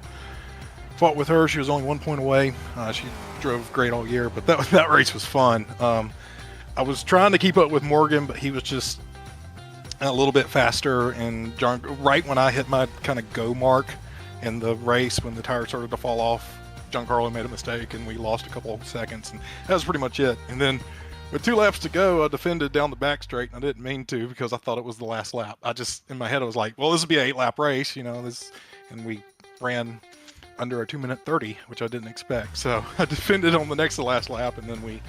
fought with her. She was only 1 point away. She drove great all year, but that race was fun. I was trying to keep up with Morgan, but he was just a little bit faster. And John, right when I hit my kind of go mark in the race, when the tire started to fall off, Giancarlo made a mistake, and we lost a couple of seconds, and that was pretty much it. And then with 2 laps to go, I defended down the back straight, and I didn't mean to because I thought it was the last lap. I just, in my head, I was like, well, this will be an 8-lap race, and we ran under a 2-minute 30, which I didn't expect. So I defended on the next to last lap, and then we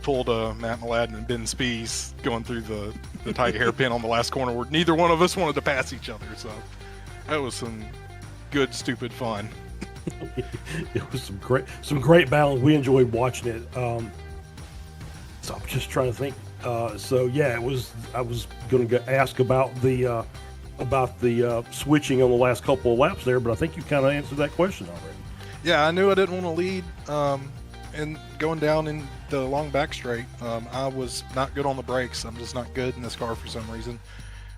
pulled Matt Mladen and Ben Spees going through the tight hairpin on the last corner where neither one of us wanted to pass each other. So that was some good, stupid fun. It was some great battles. We enjoyed watching it. So I'm just trying to think. So yeah, it was. I was going to ask about the switching on the last couple of laps there, but I think you kind of answered that question already. Yeah, I knew I didn't want to lead, and going down in the long back straight, I was not good on the brakes. I'm just not good in this car for some reason,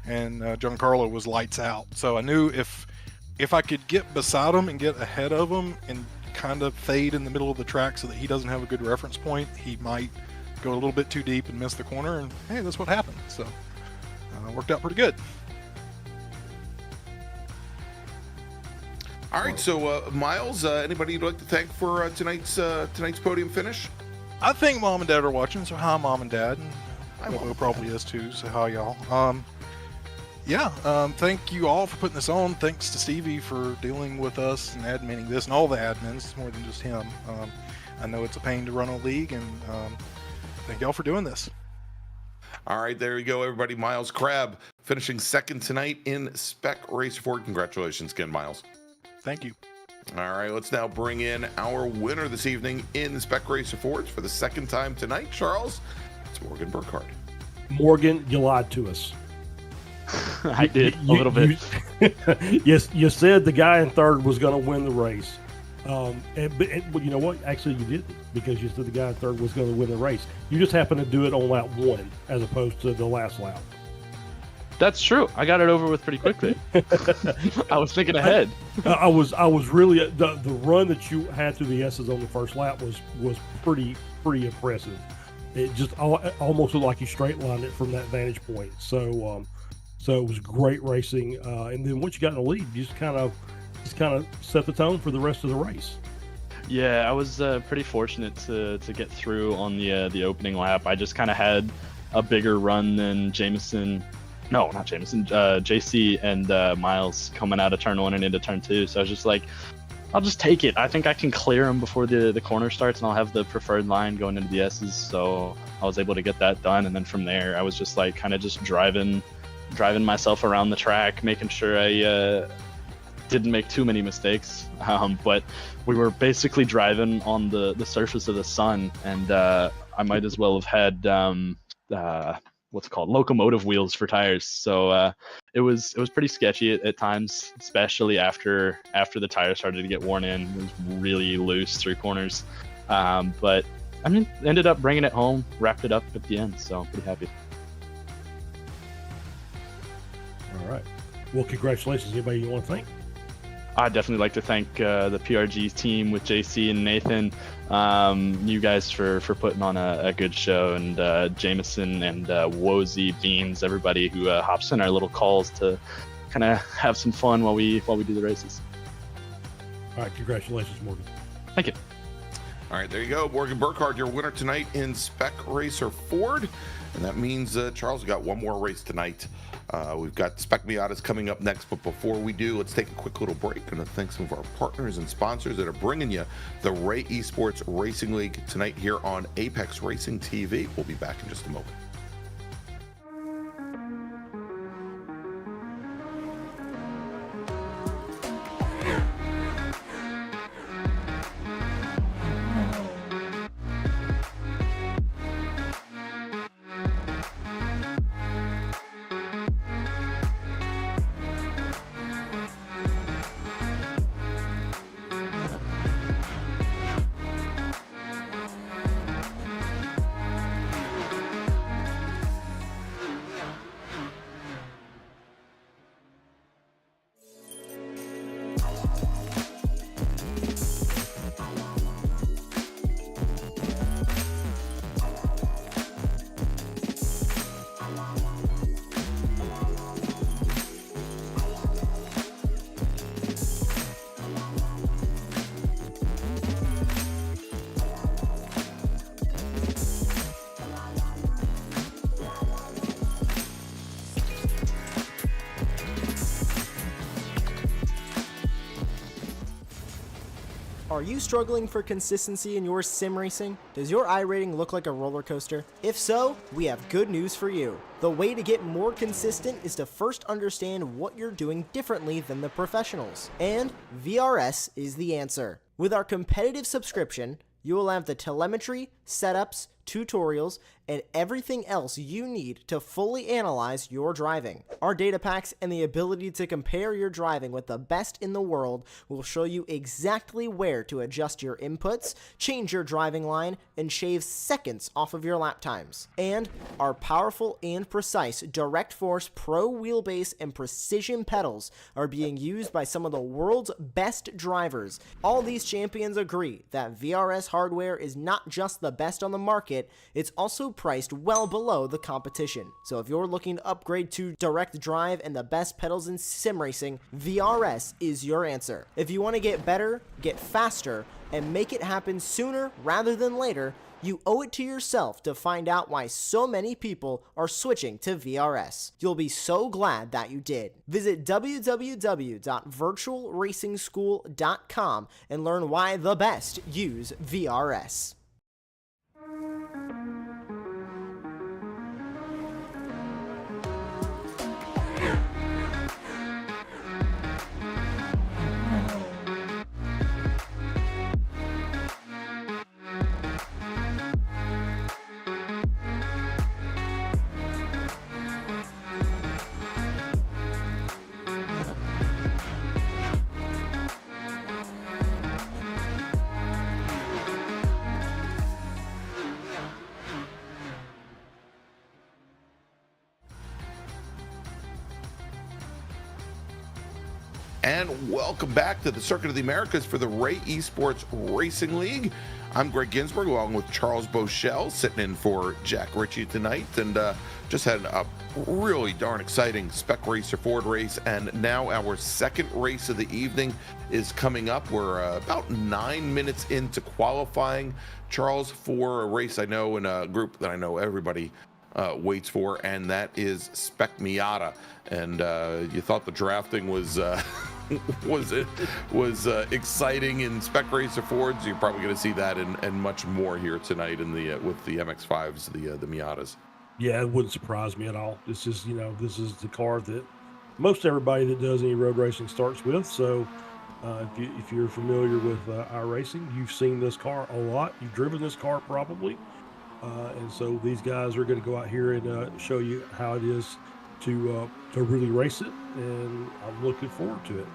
and Giancarlo was lights out. So I knew if I could get beside him and get ahead of him and kind of fade in the middle of the track so that he doesn't have a good reference point, he might go a little bit too deep and miss the corner, and hey, that's what happened. So worked out pretty good. All right, so Miles, anybody you'd like to thank for tonight's podium finish? I think Mom and Dad are watching, so hi, Mom and Dad. Hi, Mom Bobo and probably is too, so hi, y'all. Thank you all for putting this on. Thanks to Stevie for dealing with us and adminning this, and all the admins. It's more than just him. I know it's a pain to run a league, and thank y'all for doing this. All right, there you go, everybody. Miles Crabb finishing second tonight in Spec Race Ford. Congratulations again, Miles. Thank you. All right, let's now bring in our winner this evening in Spec Racer Fords for the second time tonight. Charles, it's Morgan Burkhardt. Morgan, you lied to us. I did a little bit. Yes, you said the guy in third was going to win the race. But you know what? Actually, you didn't, because you said the guy in third was going to win the race. You just happened to do it on lap 1 as opposed to the last lap. That's true. I got it over with pretty quickly. I was thinking ahead. I was really the run that you had through the S's on the first lap was pretty impressive. It just almost looked like you straight lined it from that vantage point. So it was great racing. And then once you got in the lead, you just kind of set the tone for the rest of the race. Yeah, I was pretty fortunate to get through on the opening lap. I just kind of had a bigger run than Jameson. No, not Jameson. JC and Miles coming out of turn 1 and into turn 2. So I was just like, I'll just take it. I think I can clear them before the corner starts, and I'll have the preferred line going into the S's. So I was able to get that done, and then from there, I was just like kind of just driving myself around the track, making sure I didn't make too many mistakes. But we were basically driving on the surface of the sun, and I might as well have had what's it called, locomotive wheels for tires. So it was pretty sketchy at times, especially after the tires started to get worn in. It was really loose through corners, but I mean, ended up bringing it home, wrapped it up at the end, so I'm pretty happy. All right. Well, congratulations. Anybody you want to thank? I'd definitely like to thank the PRG team with JC and Nathan, you guys for putting on a good show, and Jameson and Wozy, Beans, everybody who hops in our little calls to kind of have some fun while we do the races. All right, congratulations, Morgan. Thank you. All right, there you go. Morgan Burkhardt, your winner tonight in Spec Racer Ford. And that means, Charles, we got one more race tonight. We've got Spec Miatas coming up next, but before we do, let's take a quick little break and thank some of our partners and sponsors that are bringing you the Ray Esports Racing League tonight here on Apex Racing TV. We'll be back in just a moment. Are you struggling for consistency in your sim racing? Does your iRating look like a roller coaster? If so, we have good news for you. The way to get more consistent is to first understand what you're doing differently than the professionals. And VRS is the answer. With our competitive subscription, you will have the telemetry, setups, tutorials, and everything else you need to fully analyze your driving. Our data packs and the ability to compare your driving with the best in the world will show you exactly where to adjust your inputs, change your driving line, and shave seconds off of your lap times. And our powerful and precise Direct Force Pro wheelbase and precision pedals are being used by some of the world's best drivers. All these champions agree that VRS hardware is not just the best on the market, it's also priced well below the competition. So if you're looking to upgrade to direct drive and the best pedals in sim racing, VRS is your answer. If you want to get better, get faster, and make it happen sooner rather than later, you owe it to yourself to find out why so many people are switching to VRS. You'll be so glad that you did. Visit www.virtualracingschool.com and learn why the best use VRS. And welcome back to the Circuit of the Americas for the Ray Esports Racing League. I'm Greg Ginsburg along with Charles Bochelle sitting in for Jack Ritchie tonight, and just had a really darn exciting Spec Racer Ford race, and now our second race of the evening is coming up. We're about 9 minutes into qualifying, Charles, for a race I know in a group that I know everybody waits for, and that is Spec Miata. And you thought the drafting was exciting in Spec Racer Fords. You're probably going to see that and much more here tonight in the with the MX-5s, the Miatas. Yeah, it wouldn't surprise me at all. This is, this is the car that most everybody that does any road racing starts with. So if you're familiar with iRacing, you've seen this car a lot. You've driven this car probably. And so these guys are going to go out here and show you how it is to really race it, and I'm looking forward to it.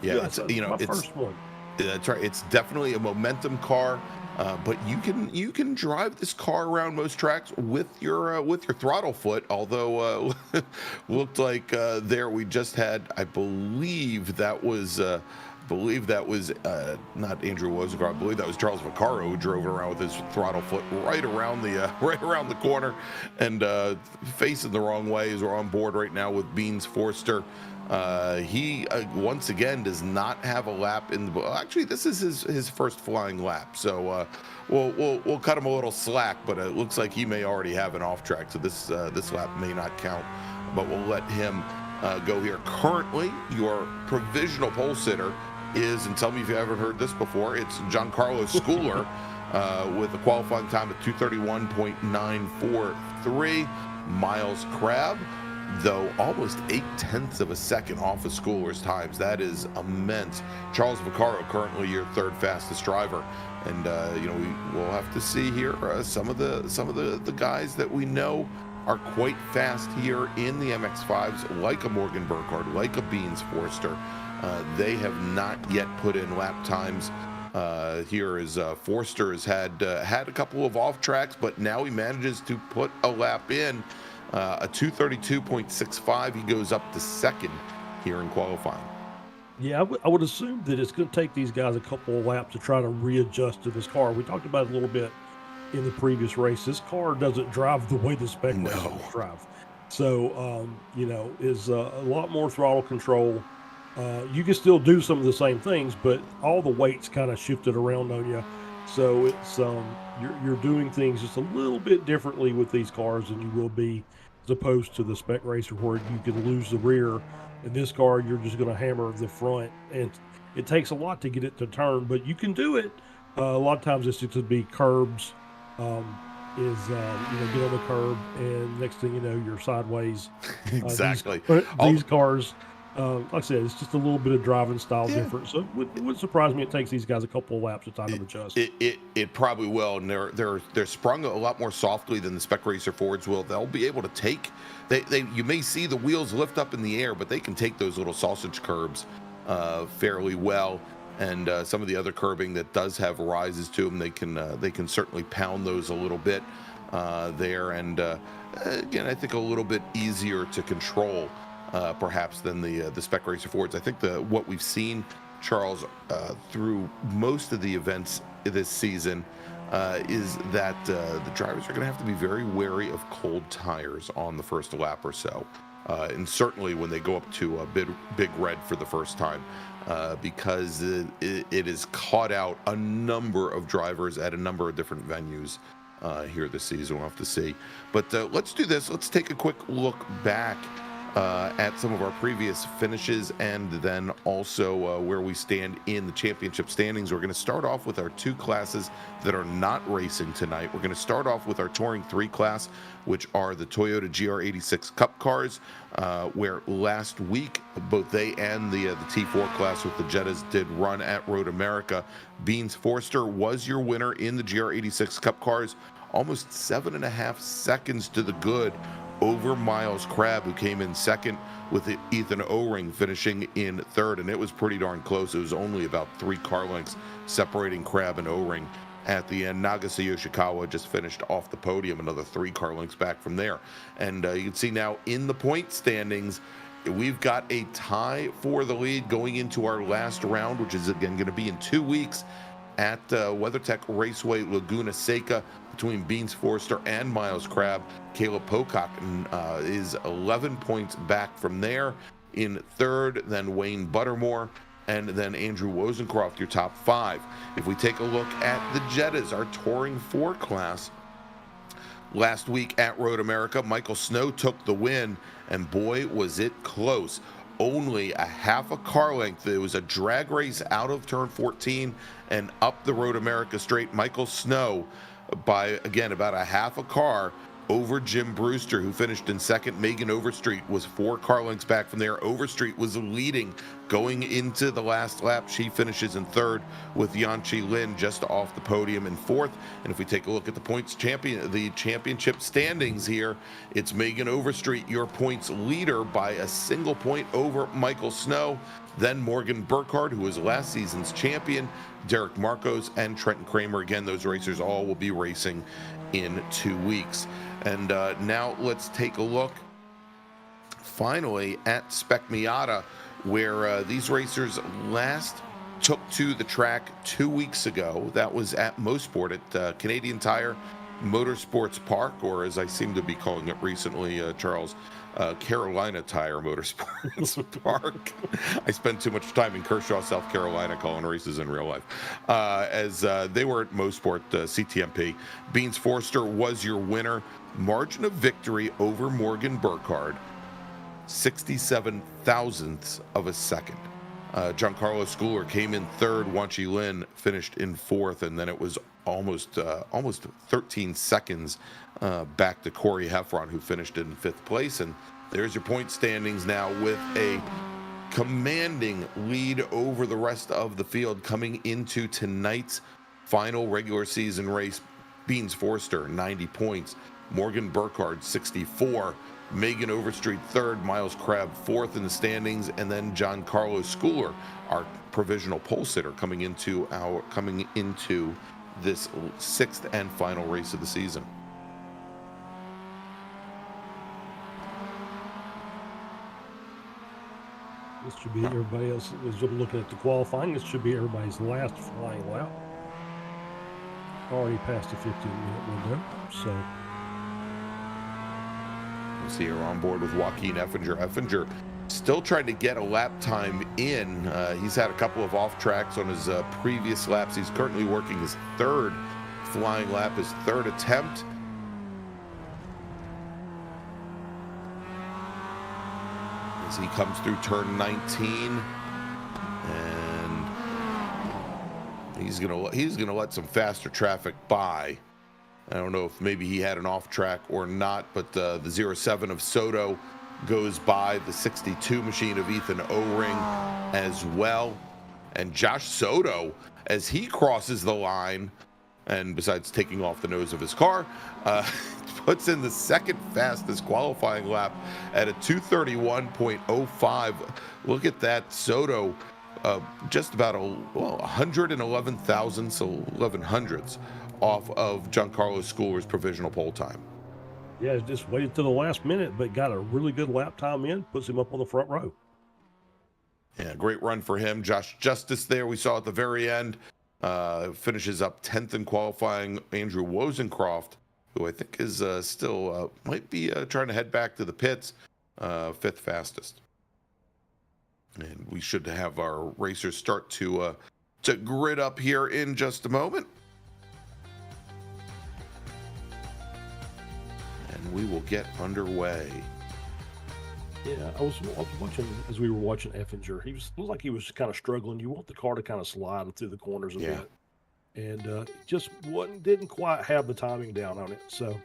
Yeah, it's my first one. That's right. It's definitely a momentum car, but you can drive this car around most tracks with your throttle foot. Although looked like there we just had, I believe that was believe that was not Andrew Wozenkroft. I believe that was Charles Vaccaro who drove it around with his throttle foot right around the corner and facing the wrong way as we're on board right now with Beans Forster. He once again does not have a lap in the. Actually, this is his first flying lap, so we'll cut him a little slack. But it looks like he may already have an off track, so this lap may not count. But we'll let him go here. Currently, your provisional pole sitter is, and tell me if you haven't heard this before, it's Giancarlo Schooler with a qualifying time of 2:31.943. Miles Crabb, though, almost 0.8 of a second off of Schooler's times. That is immense. Charles Vaccaro, currently your third fastest driver, and we'll have to see here some of the guys that we know are quite fast here in the MX5s, like a Morgan Burkhardt, like a Beans Forster. They have not yet put in lap times. Here is Forster has had a couple of off tracks, but now he manages to put a lap in. A 2:32.65. He goes up to second here in qualifying. Yeah, I would assume that it's going to take these guys a couple of laps to try to readjust to this car. We talked about it a little bit in the previous race. This car doesn't drive the way the spec racers drive. So, is a lot more throttle control. You can still do some of the same things, but all the weight's kind of shifted around on you. So it's you're doing things just a little bit differently with these cars than you will be as opposed to the spec racer, where you can lose the rear. In this car, you're just going to hammer the front, and it takes a lot to get it to turn, but you can do it. A lot of times it's just to be curbs. Get on the curb, and next thing you know, you're sideways. Exactly. These cars, like I said, it's just a little bit of driving style difference. So it wouldn't surprise me it takes these guys a couple of laps of time to adjust. It probably will, and they're sprung a lot more softly than the spec racer Fords will. They'll be able to take. You may see the wheels lift up in the air, but they can take those little sausage curbs fairly well. And some of the other curbing that does have rises to them, they can certainly pound those a little bit there. And again, I think a little bit easier to control perhaps than the spec racer Fords. I think what we've seen, Charles, through most of the events this season is that the drivers are going to have to be very wary of cold tires on the first lap or so. And certainly when they go up to a big red for the first time, because it has caught out a number of drivers at a number of different venues here this season. We'll have to see. But let's do this. Let's take a quick look back at some of our previous finishes, and then also where we stand in the championship standings. We're going to start off with our two classes that are not racing tonight. We're going to start off with our Touring 3 class, which are the Toyota GR86 Cup cars, where last week both they and the T4 class with the Jettas did run at Road America. Beans Forster was your winner in the GR86 Cup cars, almost 7.5 seconds to the good over Miles Crabb, who came in second, with Ethan O-Ring finishing in third, and it was pretty darn close. It was only about 3 car lengths separating Crabb and O-Ring at the end. Nagase Yoshikawa just finished off the podium, another 3 car lengths back from there. And you can see now in the point standings, we've got a tie for the lead going into our last round, which is again going to be in 2 weeks at WeatherTech Raceway Laguna Seca, between Beans Forster and Miles Crabb. Caleb Pocock is 11 points back from there in third, then Wayne Buttermore, and then Andrew Wozenkroft, your top 5. If we take a look at the Jettas, our Touring 4 class, last week at Road America, Michael Snow took the win, and boy, was it close. Only a half a car length. It was a drag race out of turn 14 and up the Road America straight. Michael Snow, by again about a half a car over Jim Brewster, who finished in second. Megan Overstreet was 4 car lengths back from there. Overstreet was leading going into the last lap. She finishes in third, with Yanchi Lin just off the podium in fourth. And if we take a look at the championship standings here, it's Megan Overstreet, your points leader, by a single point over Michael Snow. Then Morgan Burkhardt, who was last season's champion, Derek Marcos, and Trenton Kramer. Again, those racers all will be racing in 2 weeks. And now let's take a look finally at Spec Miata, where these racers last took to the track 2 weeks ago. That was at Mosport at Canadian Tire Motorsports Park, or as I seem to be calling it recently, Charles, Carolina Tire Motorsports Park. I spent too much time in Kershaw, South Carolina, calling races in real life. As they were at Mosport CTMP. Beans Forster was your winner. Margin of victory over Morgan Burkhardt, 67 thousandths of a second. Giancarlo Schooler came in third. Wan Chi Lin finished in fourth, and then it was almost 13 seconds back to Corey Heffron, who finished in fifth place. And there's your point standings now with a commanding lead over the rest of the field coming into tonight's final regular season race. Beans Forster 90 points, Morgan Burkhardt 64, Megan Overstreet third, Miles Crabb fourth in the standings, and then Giancarlo Schooler, our provisional pole sitter, coming into this sixth and final race of the season. This should be everybody else. As I'm looking at the qualifying, this should be everybody's last flying lap. Already past the 15-minute window, so. We'll see her on board with Joaquin Effinger. Effinger still trying to get a lap time in. He's had a couple of off tracks on his previous laps. He's currently working his third flying lap, his third attempt. As he comes through turn 19, and he's gonna let some faster traffic by. I don't know if maybe he had an off track or not, but the 07 of Soto goes by, the 62 machine of Ethan O-Ring as well. And Josh Soto, as he crosses the line, and besides taking off the nose of his car, puts in the second fastest qualifying lap at a 2:31.05. Look at that, Soto, just about 111 thousandths, 11 hundredths off of Giancarlo Schooler's provisional pole time. Yeah, just waited till the last minute, but got a really good lap time in, puts him up on the front row. Yeah, great run for him. Josh Justice there, we saw at the very end, finishes up 10th in qualifying. Andrew Wozencroft, who I think is still might be trying to head back to the pits, fifth fastest. And we should have our racers start to grid up here in just a moment. And we will get underway. Yeah, I was watching, as we were watching Effinger, looked like he was kind of struggling. You want the car to kind of slide through the corners a bit. And just didn't quite have the timing down on it. So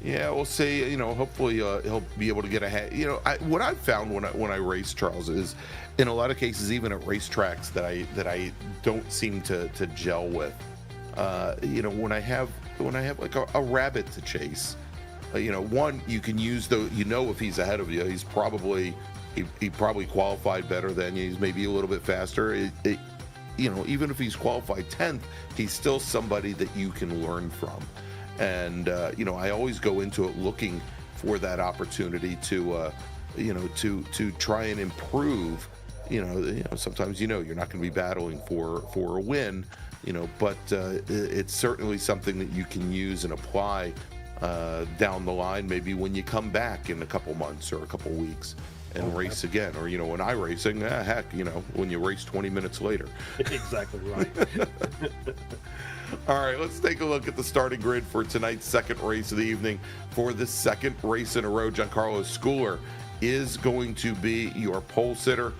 yeah, we'll see. Hopefully he'll be able to get ahead. What I've found when I race, Charles, is in a lot of cases, even at racetracks that I don't seem to gel with. When I have like a rabbit to chase, one, you can use if he's ahead of you, he's probably he probably qualified better than you. He's maybe a little bit faster. Even if he's qualified 10th, he's still somebody that you can learn from. And I always go into it looking for that opportunity to try and improve. Sometimes you're not going to be battling for a win, but it's certainly something that you can use and apply down the line, maybe when you come back in a couple months or a couple weeks and race again, or when iRacing, heck, when you race 20 minutes later. Exactly right. All right, let's take a look at the starting grid for tonight's second race of the evening. For the second race in a row, Giancarlo Schooler is going to be your pole sitter,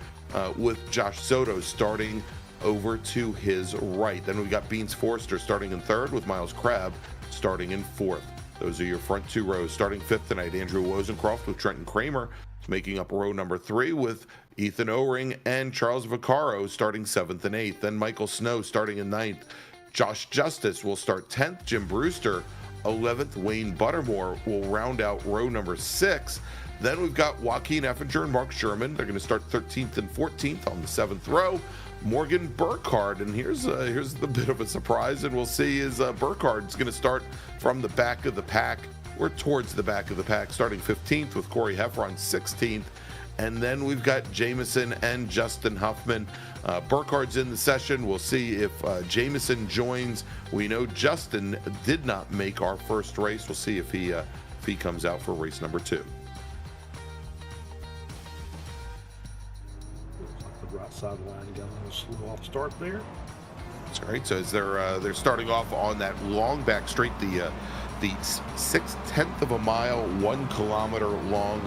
with Josh Soto starting over to his right. Then we got Beans Forster starting in third, with Miles Crabb starting in fourth. Those are your front two rows. Starting fifth tonight, Andrew Wozencroft with Trenton Kramer making up row number 3, with Ethan O-Ring and Charles Vaccaro starting 7th and 8th. Then Michael Snow starting in 9th. Josh Justice will start 10th. Jim Brewster 11th. Wayne Buttermore will round out row number 6. Then we've got Joaquin Effinger and Mark Sherman. They're going to start 13th and 14th on the 7th row. Morgan Burkhardt, and here's the bit of a surprise, and we'll see is Burkhardt's going to start from the back of the pack, or towards the back of the pack, starting 15th with Corey Heffron 16th, And then we've got Jamison and Justin Huffman. Burkhardt's in the session. We'll see if Jamison joins. We know Justin did not make our first race. We'll see if he comes out for race number 2. Looks like the right side line got a little slow off start there. That's right. So as they're starting off on that long back straight, the 6/10 of a mile, 1 kilometer long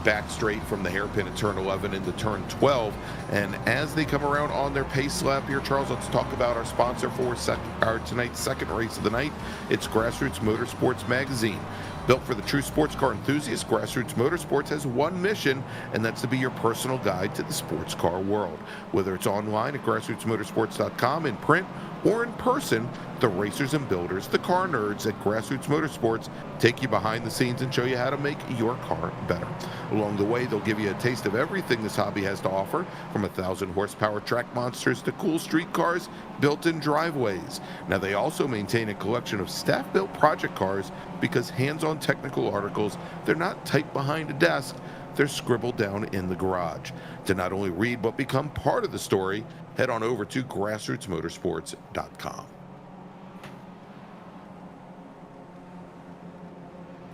back straight from the hairpin at turn 11 into turn 12. And as they come around on their pace lap here, Charles, let's talk about our sponsor for our tonight's second race of the night. It's Grassroots Motorsports Magazine. Built for the true sports car enthusiast, Grassroots Motorsports has one mission, and that's to be your personal guide to the sports car world. Whether it's online at grassrootsmotorsports.com, in print, or in person, the racers and builders, the car nerds at Grassroots Motorsports take you behind the scenes and show you how to make your car better. Along the way, they'll give you a taste of everything this hobby has to offer, from 1,000 horsepower track monsters to cool street cars built in driveways. Now, they also maintain a collection of staff-built project cars because hands-on technical articles, they're not typed behind a desk, they're scribbled down in the garage. To not only read but become part of the story, head on over to grassrootsmotorsports.com.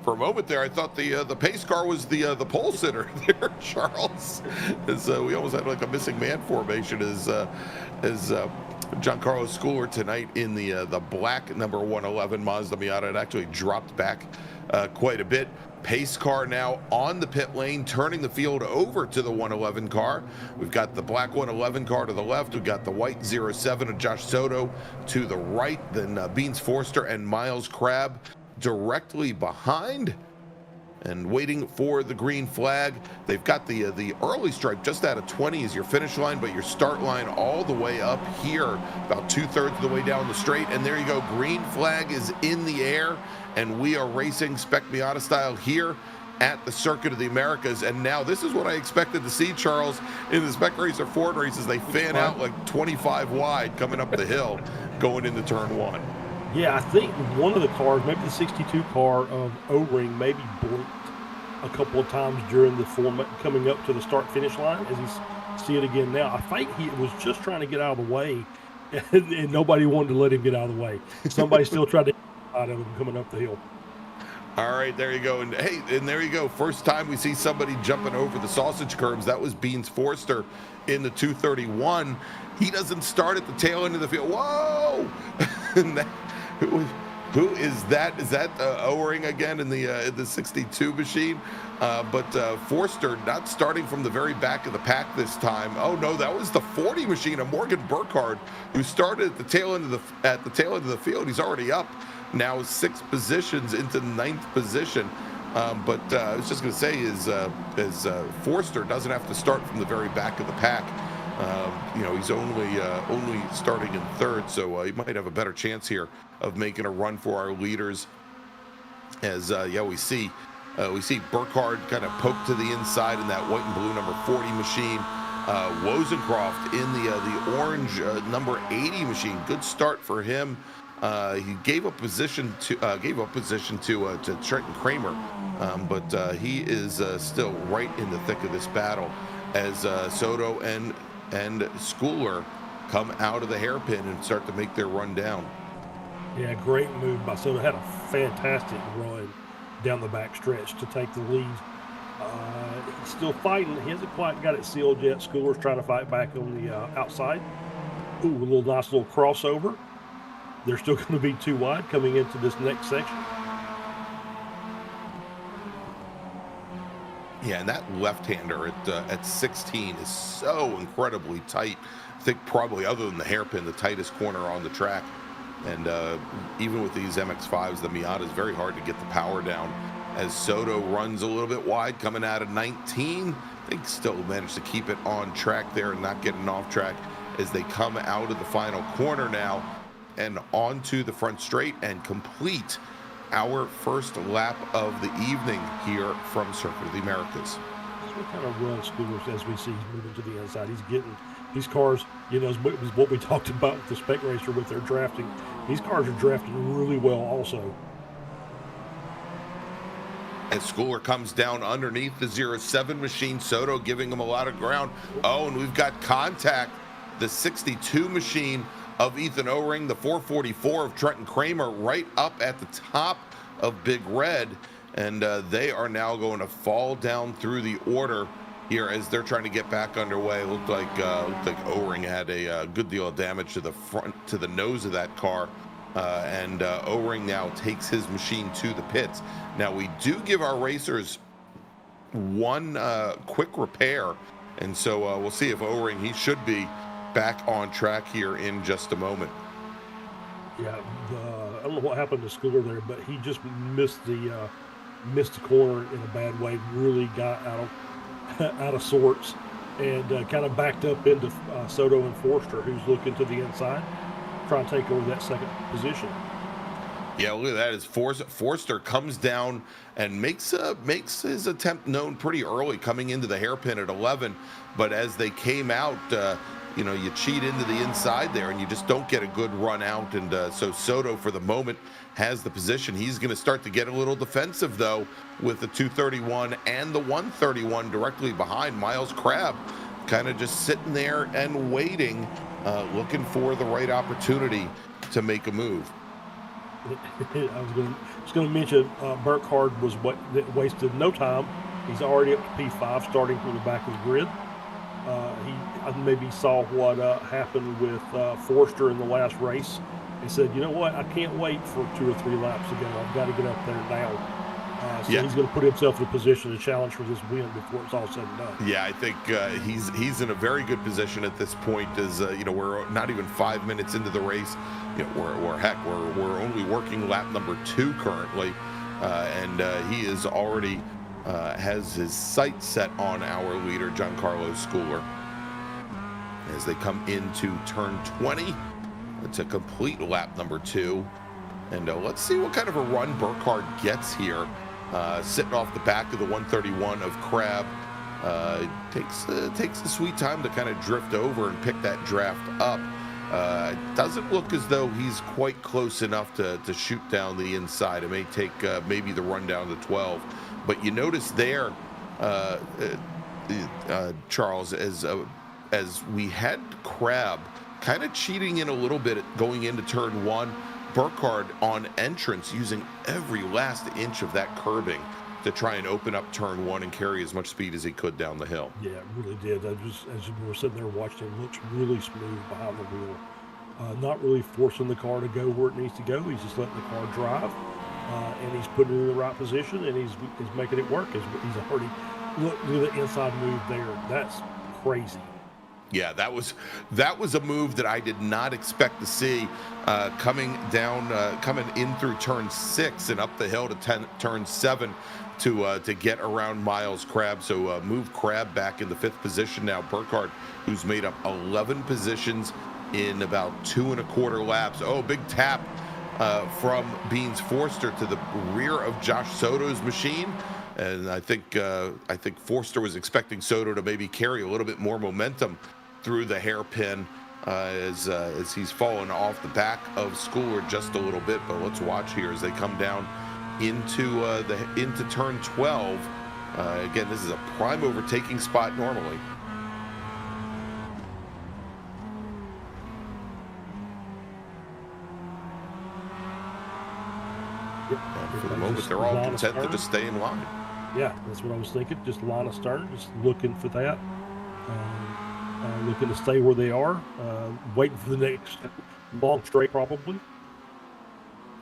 For a moment there, I thought the pace car was the pole sitter there, Charles. As we almost had like a missing man formation as Giancarlo Schooler tonight in the black number 111 Mazda Miata. It actually dropped back quite a bit. Pace car now on the pit lane, turning the field over to the 111 car. We've got the black 111 car to the left. We've got the white 07 of Josh Soto to the right. Then Beans Forster and Miles Crabb directly behind and waiting for the green flag. They've got the early stripe just out of 20 is your finish line, but your start line all the way up here, about 2/3 of the way down the straight. And there you go, green flag is in the air, and we are racing Spec Miata style here at the Circuit of the Americas. And now this is what I expected to see, Charles, in the Spec Racer Ford races. They fan out like 25 wide coming up the hill going into turn 1. Yeah, I think one of the cars, maybe the 62 car of O-Ring, maybe blinked a couple of times during the format coming up to the start-finish line. As you see it again now, I think he was just trying to get out of the way, and nobody wanted to let him get out of the way. Somebody still tried to get out of him coming up the hill. All right, there you go. And hey, and there you go. First time we see somebody jumping over the sausage curbs. That was Beans Forster in the 231. He doesn't start at the tail end of the field. Whoa! And that, who is that? Is that O-Ring again in the 62 machine? But Forster not starting from the very back of the pack this time. Oh no, that was the 40 machine of Morgan Burkhardt, who started at the tail end of the field. He's already up now 6 positions into 9th position. But I was just going to say is Forster doesn't have to start from the very back of the pack. He's only starting in 3rd, so he might have a better chance here of making a run for our leaders. As we see Burkhardt kind of poke to the inside in that white and blue number 40 machine. Wozencroft in the orange number 80 machine. Good start for him. He gave up position to Trenton Kramer, but he is still right in the thick of this battle as Soto and Schooler come out of the hairpin and start to make their run down. Yeah, great move by Soto. Had a fantastic run down the back stretch to take the lead. He's still fighting. He hasn't quite got it sealed yet. Schooler's trying to fight back on the outside. Ooh, a nice little crossover. They're still going to be too wide coming into this next section. Yeah, and that left-hander at 16 is so incredibly tight. I think probably other than the hairpin, the tightest corner on the track. And even with these MX-5s, the Miata is very hard to get the power down. As Soto runs a little bit wide coming out of 19, I think still managed to keep it on track there and not getting off track as they come out of the final corner now and onto the front straight and complete our first lap of the evening here from Circuit of the Americas. So what kind of run Schoolers as we see he's moving to the inside? He's getting these cars, is what we talked about with the Spec Racer with their drafting. These cars are drafting really well also. As Schooler comes down underneath the 07 machine, Soto giving him a lot of ground. Oh, and we've got contact. The 62 machine of Ethan O-Ring, the 444 of Trenton Kramer right up at the top of Big Red. And they are now going to fall down through the order here as they're trying to get back underway. Looked like O-Ring had a good deal of damage to the front, to the nose of that car. And O-Ring now takes his machine to the pits. Now, we do give our racers one quick repair, and so we'll see if O-Ring, he should be back on track here in just a moment. Yeah, I don't know what happened to Schooler there, but he just missed the corner in a bad way. Really got out of sorts, and kind of backed up into Soto and Forster, who's looking to the inside, trying to take over that second position. Yeah, look at that. As Forster comes down and makes his attempt known pretty early, coming into the hairpin at 11. But as they came out, you cheat into the inside there, and you just don't get a good run out. And so Soto, for the moment, has the position. He's going to start to get a little defensive, though, with the 231 and the 131 directly behind. Miles Crabb kind of just sitting there and waiting, looking for the right opportunity to make a move. I was going to mention Burkhardt wasted no time. He's already up to P5, starting from the back of the grid. He maybe saw what happened with Forster in the last race and said, you know what, I can't wait for 2 or 3 laps to go. I've got to get up there now. So he's going to put himself in a position to challenge for this win before it's all said and done. Yeah, I think he's in a very good position at this point. As we're not even 5 minutes into the race. We're only working lap number 2 currently, and he is already has his sights set on our leader, Giancarlo Schooler, as they come into turn 20 to complete lap number 2. And let's see what kind of a run Burkhardt gets here. Sitting off the back of the 131 of Crabb. Takes the sweet time to kind of drift over and pick that draft up. Doesn't look as though he's quite close enough to shoot down the inside. It may take maybe the run down to 12. But you notice there, Charles, as we had Crabb kind of cheating in a little bit going into turn 1, Burkhardt on entrance using every last inch of that curbing to try and open up turn 1 and carry as much speed as he could down the hill. Yeah, it really did. As you were sitting there watching him, looks really smooth behind the wheel. Not really forcing the car to go where it needs to go. He's just letting the car drive, and he's putting it in the right position, and he's making it work. He's already look at the inside move there. That's crazy. Yeah, that was a move that I did not expect to see coming in through turn 6 and up the hill to turn 7 to get around Miles Crabb. So move Crabb back in the 5th position now. Burkhardt, who's made up 11 positions in about 2 1/4 laps. Oh, big tap from Beans Forster to the rear of Josh Soto's machine. And I think Forster was expecting Soto to maybe carry a little bit more momentum through the hairpin as he's fallen off the back of Schooler just a little bit. But let's watch here as they come down into turn 12. Again, this is a prime overtaking spot normally. Yep. And for the moment, they're all content to just stay in line. Yeah, that's what I was thinking. Just line of stern, just looking for that. Looking to stay where they are. Waiting for the next long straight, probably.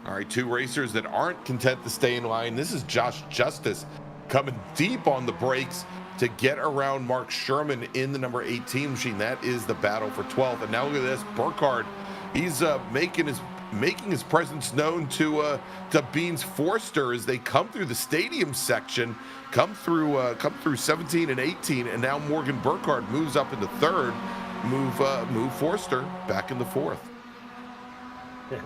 All right, 2 racers that aren't content to stay in line. This is Josh Justice coming deep on the brakes to get around Mark Sherman in the number 18 machine. That is the battle for 12th. And now look at this, Burkhardt. He's making his presence known to Beans Forster as they come through the stadium section, come through 17 and 18, and now Morgan Burkhardt moves up into 3rd, move Forster back into 4th. Yeah,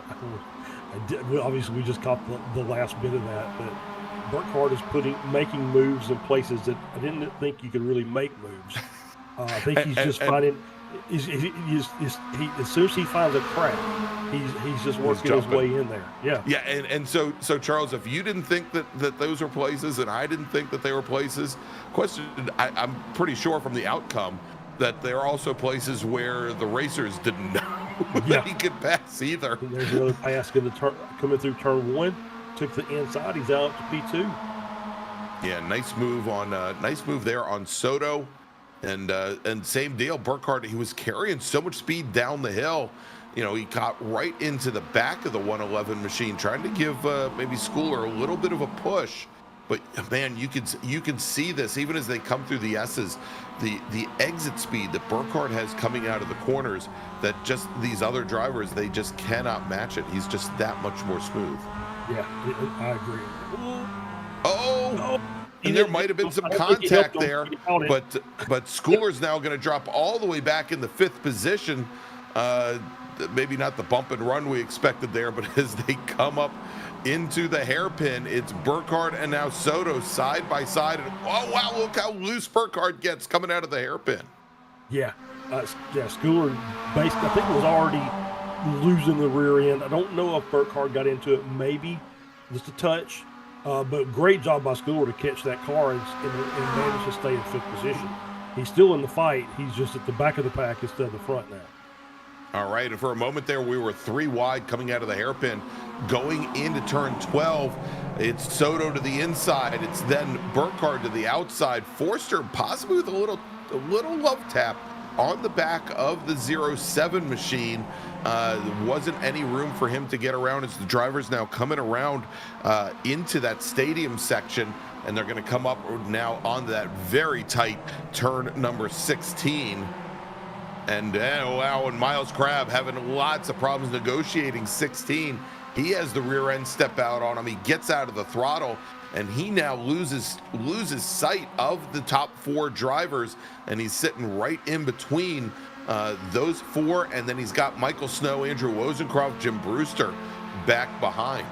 obviously we just caught the last bit of that, but Burkhardt is making moves in places that I didn't think you could really make moves. I think he's just as soon as he finds a crack, he's just working his way in there. Yeah. Yeah, and so Charles, if you didn't think that those were places, and I didn't think that they were places, I'm pretty sure from the outcome that there are also places where the racers didn't know that he could pass either. And there's another pass coming through turn 1, took the inside, he's out to P2. Yeah, nice move there on Soto. And same deal, Burkhardt, he was carrying so much speed down the hill. You know, he got right into the back of the 111 machine, trying to give maybe Schooler a little bit of a push. But man, you can see this even as they come through the S's, the exit speed that Burkhardt has coming out of the corners, that just these other drivers, they just cannot match it. He's just that much more smooth. Yeah, I agree. Oh. And there might have been some contact there, but Schooler's now going to drop all the way back in the 5th position. Maybe not the bump and run we expected there, but as they come up into the hairpin, it's Burkhardt and now Soto side by side. And oh wow, look how loose Burkhardt gets coming out of the hairpin. Yeah, Schooler basically, I think, was already losing the rear end. I don't know if Burkhardt got into it, maybe just a touch. But great job by Schooler to catch that car and manage to stay in 5th position. He's still in the fight. He's just at the back of the pack instead of the front now. All right, and for a moment there, we were 3 wide coming out of the hairpin. Going into turn 12, it's Soto to the inside. It's then Burkhardt to the outside. Forster possibly with a little love tap on the back of the 07 machine. There wasn't any room for him to get around as the driver's now coming around into that stadium section, and they're going to come up now onto that very tight turn number 16. And wow, and Miles Crabb having lots of problems negotiating 16. He has the rear end step out on him. He gets out of the throttle, and he now loses sight of the top 4 drivers, and he's sitting right in between those 4, and then he's got Michael Snow, Andrew Wozencroft, Jim Brewster back behind.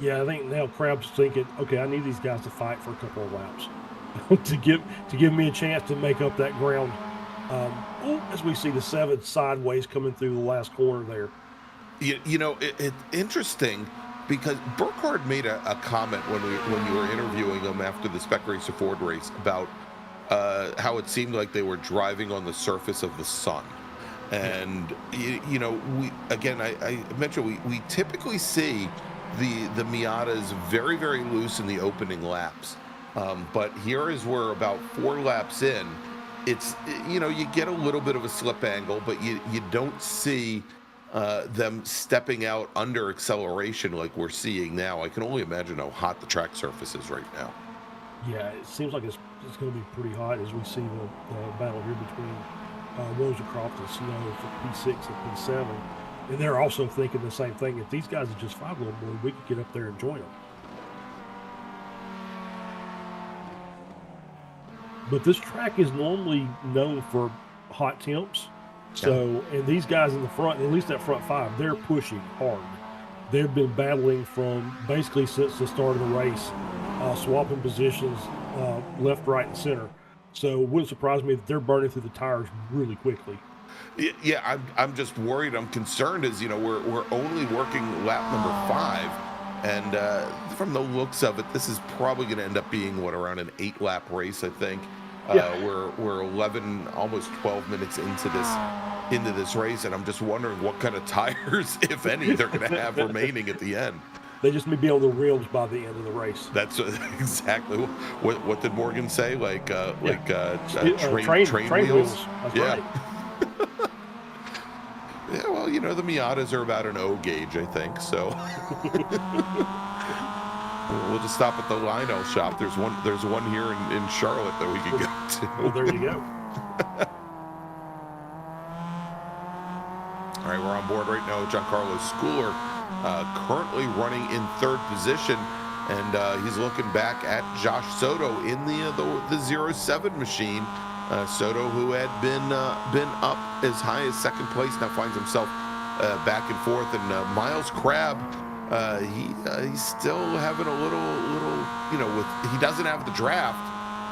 Yeah, I think now Crabb's thinking, okay, I need these guys to fight for a couple of laps to give me a chance to make up that ground. As we see the 7 sideways coming through the last corner there. You know, it's interesting because Burkhardt made a comment when you were interviewing him after the Spec Racer Ford race about how it seemed like they were driving on the surface of the sun. And you know, I mentioned we typically see the Miatas very, very loose in the opening laps, but here is where about 4 laps in, it's, you know, you get a little bit of a slip angle, but you don't see them stepping out under acceleration like we're seeing now. I can only imagine how hot the track surface is right now. Yeah, it seems like it's going to be pretty hot as we see the battle here between Wozencroft and Snow for P6 and P7. And they're also thinking the same thing. If these guys would just fight a little more, we could get up there and join them. But this track is normally known for hot temps. So, and these guys in the front, at least that front 5, they're pushing hard. They've been battling from basically since the start of the race, swapping positions left, right, and center. So it wouldn't surprise me that they're burning through the tires really quickly. Yeah, I'm just worried. I'm concerned as, you know, we're only working lap number 5. And from the looks of it, this is probably going to end up being around an 8-lap race, I think. We're 11, almost 12 minutes into this race, and I'm just wondering what kind of tires, if any, they're going to have remaining at the end. They just may be on the rims by the end of the race. That's exactly what did Morgan say? Like train wheels. That's right. Yeah, well, you know, the Miatas are about an O gauge, I think, so we'll just stop at the Lionel shop. There's one here in Charlotte that we can go to. Well, there you go. All right, we're on board right now with Giancarlo Schooler, currently running in 3rd position, and he's looking back at Josh Soto in the 07 machine. Soto, who had been up as high as 2nd place, now finds himself back and forth. And Miles Crabb, he's still having a little, you know, he doesn't have the draft,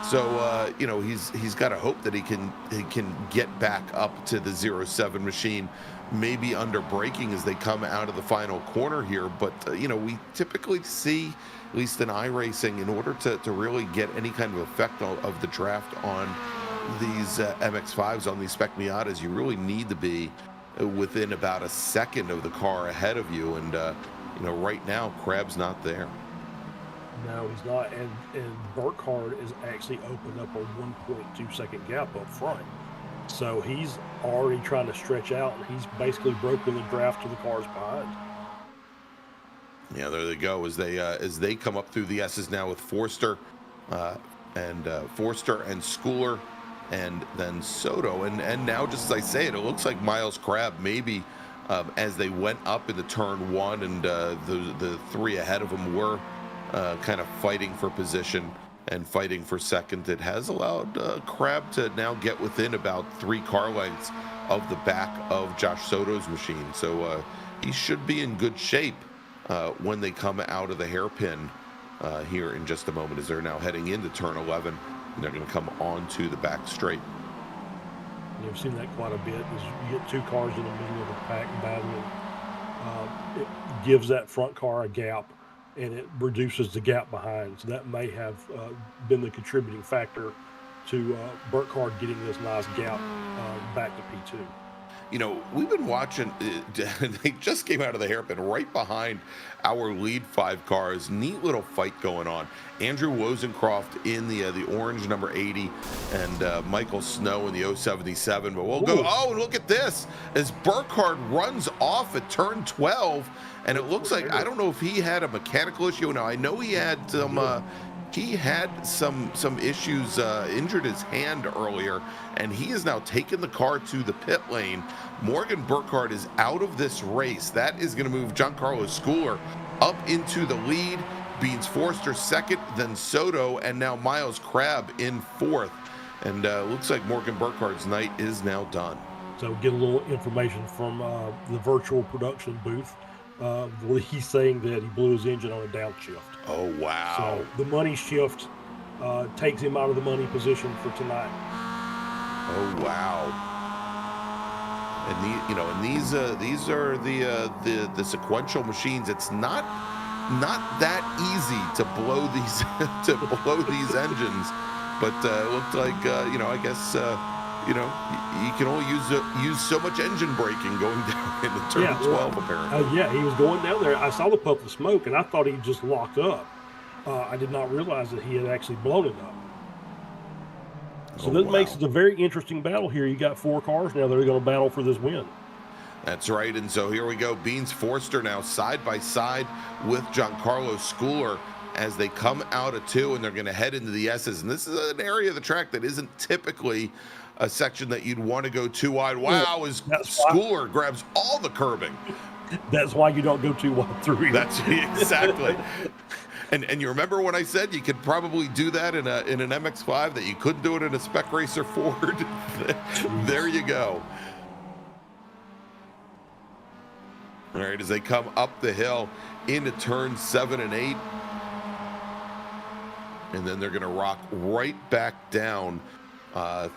So you know, he's got to hope that he can get back up to the 07 machine, maybe under braking as they come out of the final corner here. But you know, we typically see, at least in iRacing, in order to really get any kind of effect of the draft on these MX-5s, on these Spec Miatas, you really need to be within about a second of the car ahead of you. And you know, right now, Crab's not there. No, he's not, and Burkhardt is actually opened up a 1.2 second gap up front. So he's already trying to stretch out, and he's basically broken the draft to the cars behind. Yeah, there they go as they come up through the S's now with Forster and Schooler, and then Soto, and now, just as I say it looks like Miles Crab maybe as they went up into turn one, and the three ahead of him were kind of fighting for position and fighting for second. It has allowed Crab to now get within about 3 car lengths of the back of Josh Soto's machine. So he should be in good shape when they come out of the hairpin here in just a moment, as they're now heading into turn 11, and they're going to come onto the back straight. You've seen that quite a bit. Is you get 2 cars in the middle of the pack battling. It gives that front car a gap, and it reduces the gap behind. So that may have been the contributing factor to Burkhardt getting this nice gap back to P2. You know, we've been watching, they just came out of the hairpin right behind our lead 5 cars. Neat little fight going on. Andrew Wozencroft in the orange number 80, and Michael Snow in the 077. But we'll go, oh, look at this, as Burkhardt runs off at turn 12, and it looks like, I don't know if he had a mechanical issue. Now, I know he had some issues, injured his hand earlier, and he has now taken the car to the pit lane. Morgan Burkhardt is out of this race. That is going to move Giancarlo Schooler up into the lead. Beans Forster second, then Soto, and now Miles Crab in 4th. And looks like Morgan Burkhardt's night is now done. So get a little information from the virtual production booth. He's saying that he blew his engine on a downshift. Oh, wow. So the money shift takes him out of the money position for tonight. Oh, wow. And these are the sequential machines. It's not that easy to blow these engines, but it looked like I guess you can only use so much engine braking going down into turn 12 apparently. Yeah, he was going down there. I saw the puff of smoke, and I thought he just locked up. I did not realize that he had actually blown it up. So this makes it a very interesting battle here. You got 4 cars now that are going to battle for this win. That's right, and so here we go. Beans Forster now side by side with Giancarlo Schooler as they come out of 2, and they're going to head into the S's. And this is an area of the track that isn't typically a section that you'd want to go too wide. Wow, as Schooler grabs all the curbing. That's why you don't go too wide through here. That's exactly. And you remember when I said you could probably do that in an MX-5, that you couldn't do it in a Spec Racer Ford? There you go. All right, as they come up the hill into turn 7 and 8. And then they're going to rock right back down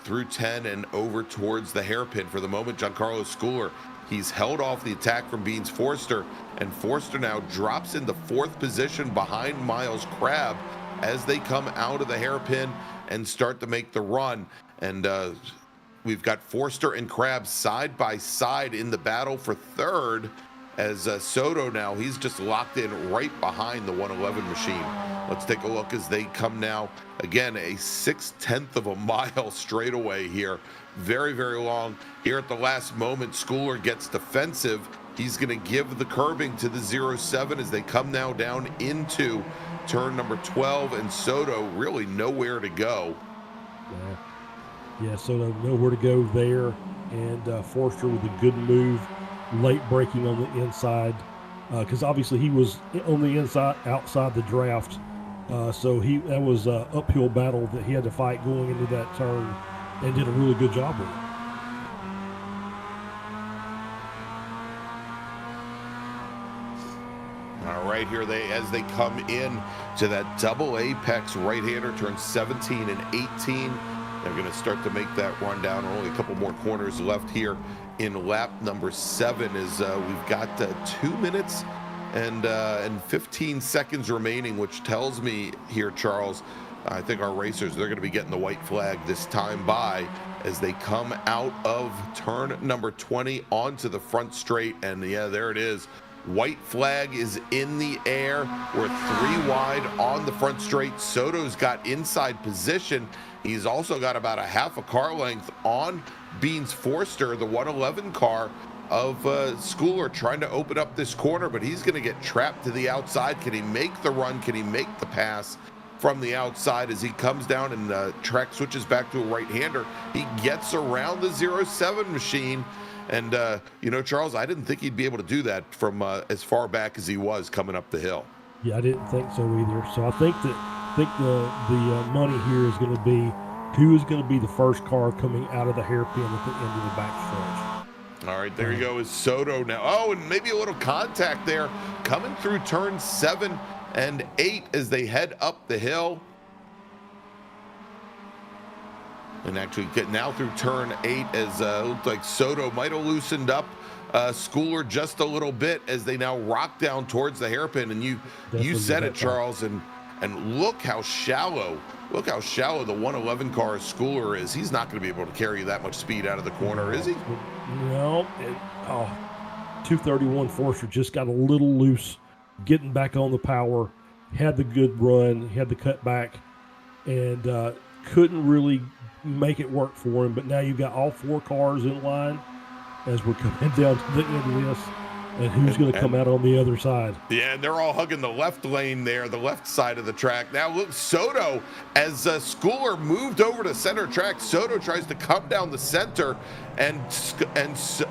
through 10 and over towards the hairpin. For the moment, Giancarlo Schooler, he's held off the attack from Beans Forster, and Forster now drops into 4th position behind Miles Crab as they come out of the hairpin and start to make the run. And we've got Forster and Crab side by side in the battle for 3rd, as Soto now, he's just locked in right behind the 111 machine. Let's take a look as they come now. Again, a 6/10 of a mile straightaway here. Very, very long. Here at the last moment, Schooler gets defensive. He's going to give the curbing to the 07 as they come now down into turn number 12, and Soto really nowhere to go. Yeah, Soto nowhere to go there, and Forster with a good move, late braking on the inside, because obviously he was on the inside, outside the draft. So that was an uphill battle that he had to fight going into that turn, and did a really good job with it. All right, right here. As they come in to that double apex right-hander, turn 17 and 18. They're going to start to make that run down. Only a couple more corners left here in lap number 7. Is we've got 2 minutes and 15 seconds remaining, which tells me here, Charles, I think our racers, they're going to be getting the white flag this time by as they come out of turn number 20 onto the front straight. And yeah, there it is. White flag is in the air. We're 3 wide on the front straight. Soto's got inside position. He's also got about a half a car length on Beans Forster, the 111 car of Schooler, trying to open up this corner, but he's going to get trapped to the outside. Can he make the run? Can he make the pass from the outside as he comes down and track switches back to a right-hander? He gets around the 07 machine. And, you know, Charles, I didn't think he'd be able to do that from as far back as he was coming up the hill. Yeah, I didn't think so either. So I think the money here is going to be who is going to be the first car coming out of the hairpin at the end of the backstretch. All right, there you go, is Soto now. Oh, and maybe a little contact there coming through turn 7 and 8 as they head up the hill. And actually get now through turn 8 as it looked like Soto might have loosened up Schooler just a little bit as they now rock down towards the hairpin. And you said it, Charles, and look how shallow the 111 car Schooler is. He's not going to be able to carry that much speed out of the corner, is he? No. 231 Forster just got a little loose, getting back on the power, had the good run, had the cut back, and couldn't really make it work for him. But now you've got all 4 cars in line as we're coming down to the end of this, and who's going to come out on the other side. Yeah, and they're all hugging the left lane there, the left side of the track. Now look, Soto, as Schooler moved over to center track, Soto tries to come down the center, and Schooler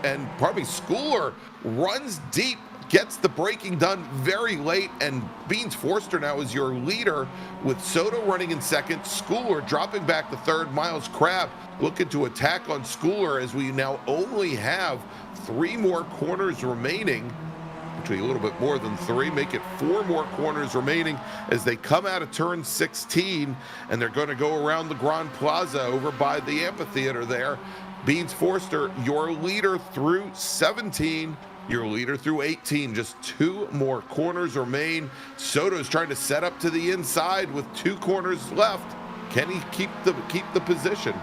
runs deep, gets the braking done very late, and Beans Forster now is your leader with Soto running in second, Schooler dropping back to third, Miles Crabb looking to attack on Schooler as we now only have 3 more corners remaining. Actually a little bit more than 3, make it 4 more corners remaining as they come out of turn 16, and they're going to go around the Grand Plaza over by the amphitheater there. Beans Forster, your leader through 17, your leader through 18. Just 2 more corners remain. Soto's trying to set up to the inside with 2 corners left. Can he keep the position?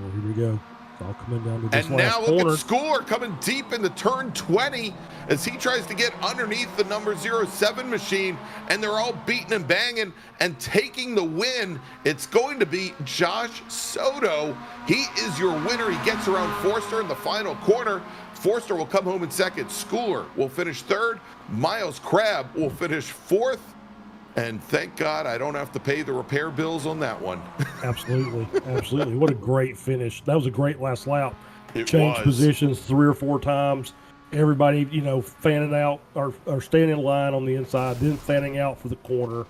Well, here we go. It's all coming down to this and last now corner. look at Schooler coming deep into turn 20 as he tries to get underneath the number 07 machine, and they're all beating and banging and taking the win. It's going to be Josh Soto. He is your winner. He gets around Forster in the final corner. Forster will come home in second. Schooler will finish third. Miles Crabb will finish fourth. And thank God I don't have to pay the repair bills on that one. Absolutely. Absolutely. What a great finish. That was a great last lap. It Changed was. positions 3 or 4 times. Everybody, fanning out or staying in line on the inside, then fanning out for the corner,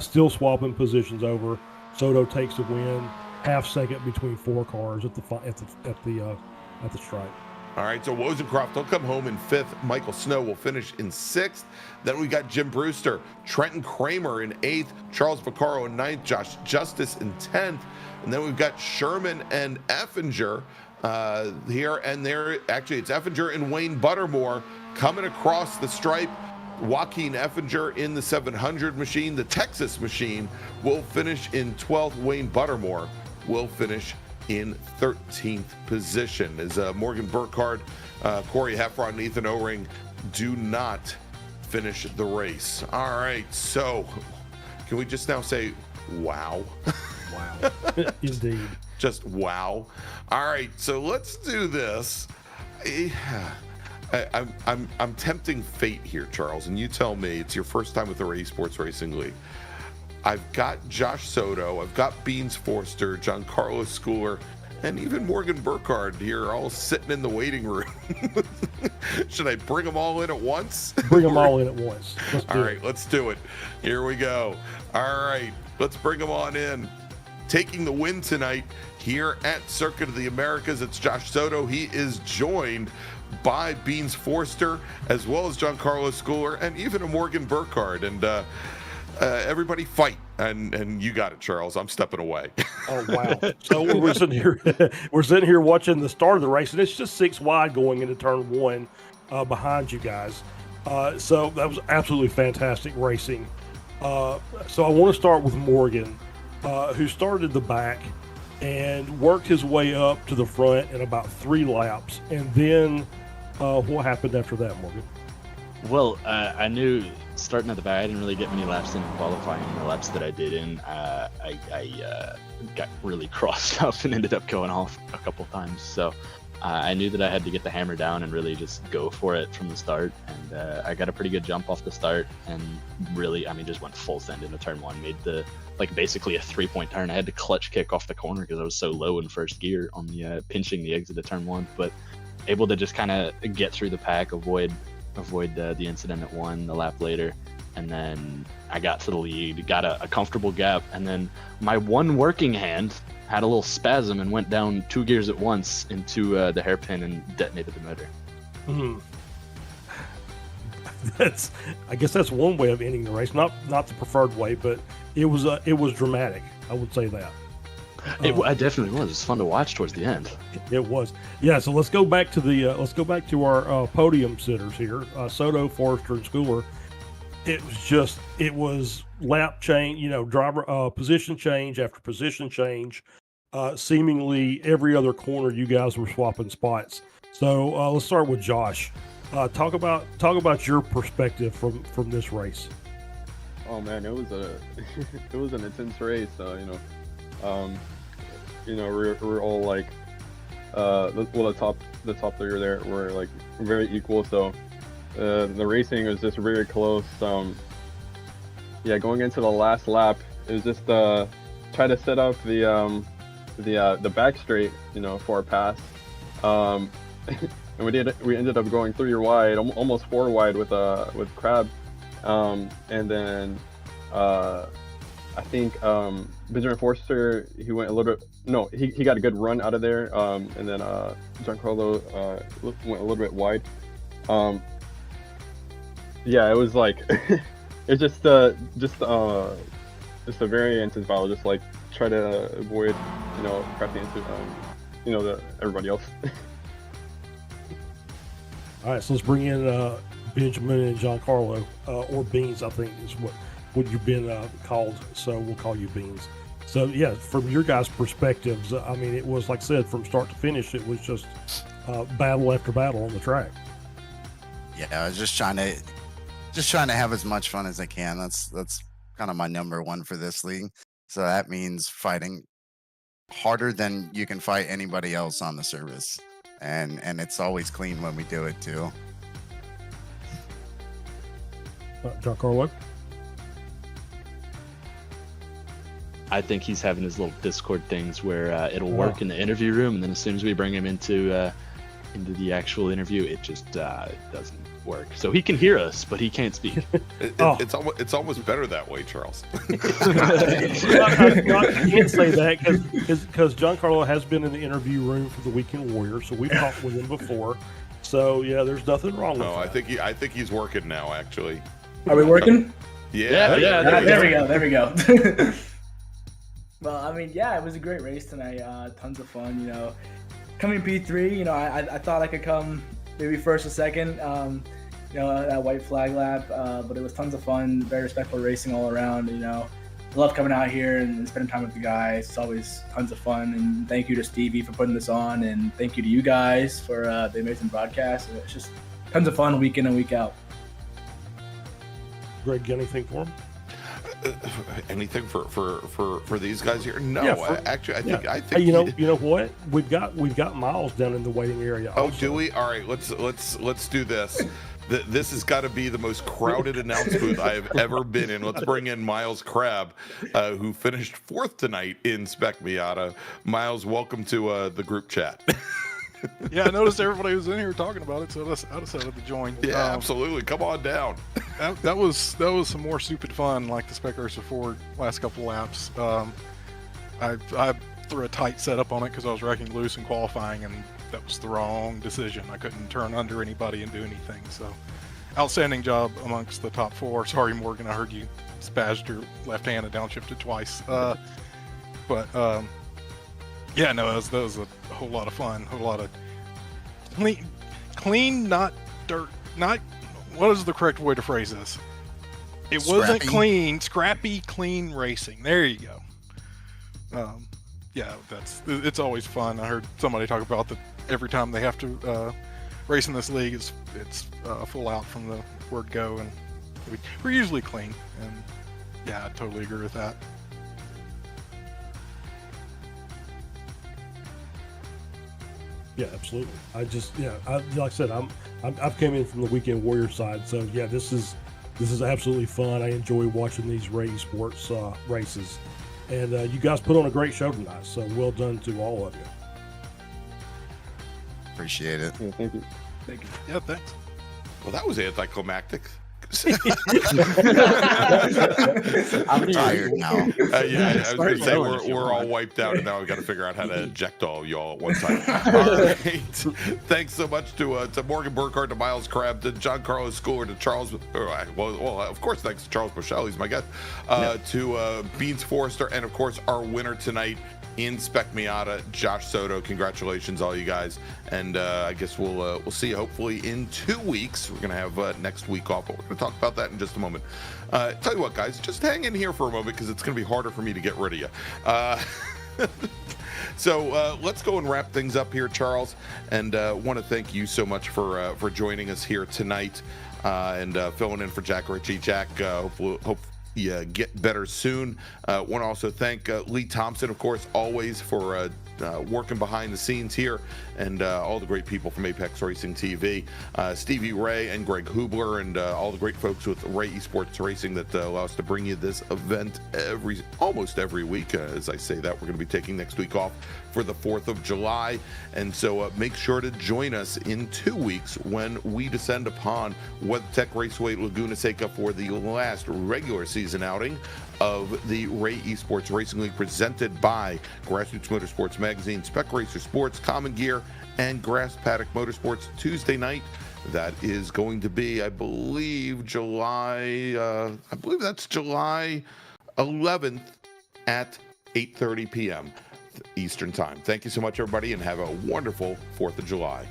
still swapping positions over. Soto takes the win, half second between 4 cars at the stripe. All right, so Wozencroft will come home in 5th. Michael Snow will finish in 6th. Then we got Jim Brewster, Trenton Kramer in 8th, Charles Vaccaro in 9th, Josh Justice in 10th. And then we've got Sherman and Effinger here and there. Actually, it's Effinger and Wayne Buttermore coming across the stripe. Joaquin Effinger in the 700 machine. The Texas machine will finish in 12th. Wayne Buttermore will finish in 13th position as Morgan Burkhardt, Corey Heffron, and Ethan O-Ring do not finish the race. All right, so can we just now say wow? Wow. Indeed. Just wow. All right, so let's do this. I'm tempting fate here, Charles, and you tell me. It's your first time with the Esports Racing League. I've got Josh Soto, I've got Beans Forster, Giancarlo Schooler, and even Morgan Burkhardt here all sitting in the waiting room. Should I bring them all in at once? Bring them all in at once. All right, let's do it. Here we go. All right, let's bring them on in. Taking the win tonight here at Circuit of the Americas, it's Josh Soto. He is joined by Beans Forster, as well as Giancarlo Schooler, and even a Morgan Burkhardt. And everybody fight. And you got it, Charles. I'm stepping away. Oh wow! So we're sitting here watching the start of the race, and it's just 6 wide going into turn 1 behind you guys. So that was absolutely fantastic racing. So I want to start with Morgan, who started the back and worked his way up to the front in about 3 laps. And then what happened after that, Morgan? Well, I knew starting at the back, I didn't really get many laps in qualifying. The laps that I did in, I got really crossed up and ended up going off a couple times. So I knew that I had to get the hammer down and really just go for it from the start. And I got a pretty good jump off the start and really, just went full send into turn 1. Made basically a 3-point turn. I had to clutch kick off the corner because I was so low in first gear on the pinching the exit of turn 1. But able to just kind of get through the pack, avoid the incident at 1 the lap later, and then I got to the lead, got a comfortable gap, and then my one working hand had a little spasm and went down 2 gears at once into the hairpin and detonated the motor. I guess that's one way of ending the race, not the preferred way, but it was dramatic. I would say that. It definitely was. It was fun to watch towards the end. It was. Yeah. So let's go back to our podium sitters here. Soto, Forrester, and Schooler. It was lap change. Driver position change after position change. Seemingly every other corner, you guys were swapping spots. So let's start with Josh. Talk about your perspective from this race. Oh man, it was an intense race. We're all like, the top 3 are there. We're like very equal. So the racing was just very close. Going into the last lap, it was just try to set up the back straight, for our pass. And we ended up going 3 wide, almost 4 wide with Crab, and then I think Benjamin Forster, he went a little bit. No, he got a good run out of there, and then Giancarlo went a little bit wide. It was like it's just a very intense battle. Just like try to avoid, crashing into everybody else. All right, so let's bring in Benjamin and Giancarlo, or Beans, I think is what you've been called. So we'll call you Beans. So yeah, from your guys' perspectives, it was, like I said, from start to finish, it was just battle after battle on the track. Yeah, I was just trying to have as much fun as I can. That's kind of my number one for this league. So that means fighting harder than you can fight anybody else on the service. And it's always clean when we do it too. Giancarlo? I think he's having his little Discord things where it'll work in the interview room, and then as soon as we bring him into the actual interview, it just doesn't work. So he can hear us, but he can't speak. It's almost better that way, Charles. I can't say that because Giancarlo has been in the interview room for the Weekend Warrior, so we've talked with him before. So yeah, there's nothing wrong with that. I think he's working now. Actually, are we working? Yeah. There we go. Well, it was a great race tonight. Tons of fun. Coming P3, I thought I could come maybe first or second. That white flag lap, but it was tons of fun. Very respectful racing all around. I love coming out here and spending time with the guys. It's always tons of fun. And thank you to Stevie for putting this on, and thank you to you guys for the amazing broadcast. It's just tons of fun week in and week out. Greg, got anything for him? Anything for these guys here? No, yeah, I think you know what, we've got Miles down in the waiting area. Oh, do we? All right, let's do this. This has got to be the most crowded announce booth I have ever been in. Let's bring in Miles Crabb, who finished 4th tonight in Spec Miata. Miles, welcome to the group chat. Yeah, I noticed everybody was in here talking about it, so I decided to join. Yeah, absolutely. Come on down. That was some more stupid fun, like the Spec Racer Ford last couple laps. I threw a tight setup on it because I was wrecking loose in qualifying, and that was the wrong decision. I couldn't turn under anybody and do anything. So, outstanding job amongst the top 4. Sorry, Morgan, I heard you spazzed your left hand and downshifted twice. Yeah, no, that was a whole lot of fun. A whole lot of clean, not dirt, not. What is the correct way to phrase this? It wasn't Scrappy. clean, scrappy, clean racing. There you go. Yeah, it's always fun. I heard somebody talk about that every time they have to race in this league, it's full out from the word go, and we're usually clean. And yeah, I totally agree with that. Yeah, absolutely. Like I said, I've came in from the Weekend Warrior side, so yeah, this is absolutely fun. I enjoy watching these Ray Esports races, and you guys put on a great show tonight. So well done to all of you. Appreciate it. Yeah, thank you. Thank you. Yeah, thanks. Well, that was anticlimactic. I'm tired now. Yeah, I was going to say we're all wiped out, and now we've got to figure out how to eject all of y'all at one time. All right. Thanks so much to Morgan Burkhardt, to Miles Crabb, to John Carlos Schooler, to Charles. Well, of course, thanks to Charles Michelle. He's my guest. To Beans Forrester, and of course, our winner tonight in Spec Miata, Josh Soto. Congratulations, all you guys. And I guess we'll see you hopefully in 2 weeks. We're going to have next week off, but we're going to talk about that in just a moment. Tell you what, guys, just hang in here for a moment because it's going to be harder for me to get rid of you. So let's go and wrap things up here, Charles. And want to thank you so much for joining us here tonight and filling in for Jack Ritchie. Jack, hope get better soon. Want to also thank Lee Thompson, of course, always for working behind the scenes here, and all the great people from Apex Racing TV, Stevie Ray and Greg Hubler, and all the great folks with Ray Esports Racing that allow us to bring you this event almost every week. As I say that, we're going to be taking next week off for the 4th of July, and so make sure to join us in 2 weeks when we descend upon WeatherTech Raceway Laguna Seca for the last regular season outing of the Ray Esports Racing League, presented by Grassroots Motorsports Magazine, Spec Racer Sports, Common Gear, and Grass Paddock Motorsports. Tuesday night, that is going to be, I believe, July 11th at 8:30 p.m. Eastern Time. Thank you so much, everybody, and have a wonderful 4th of July.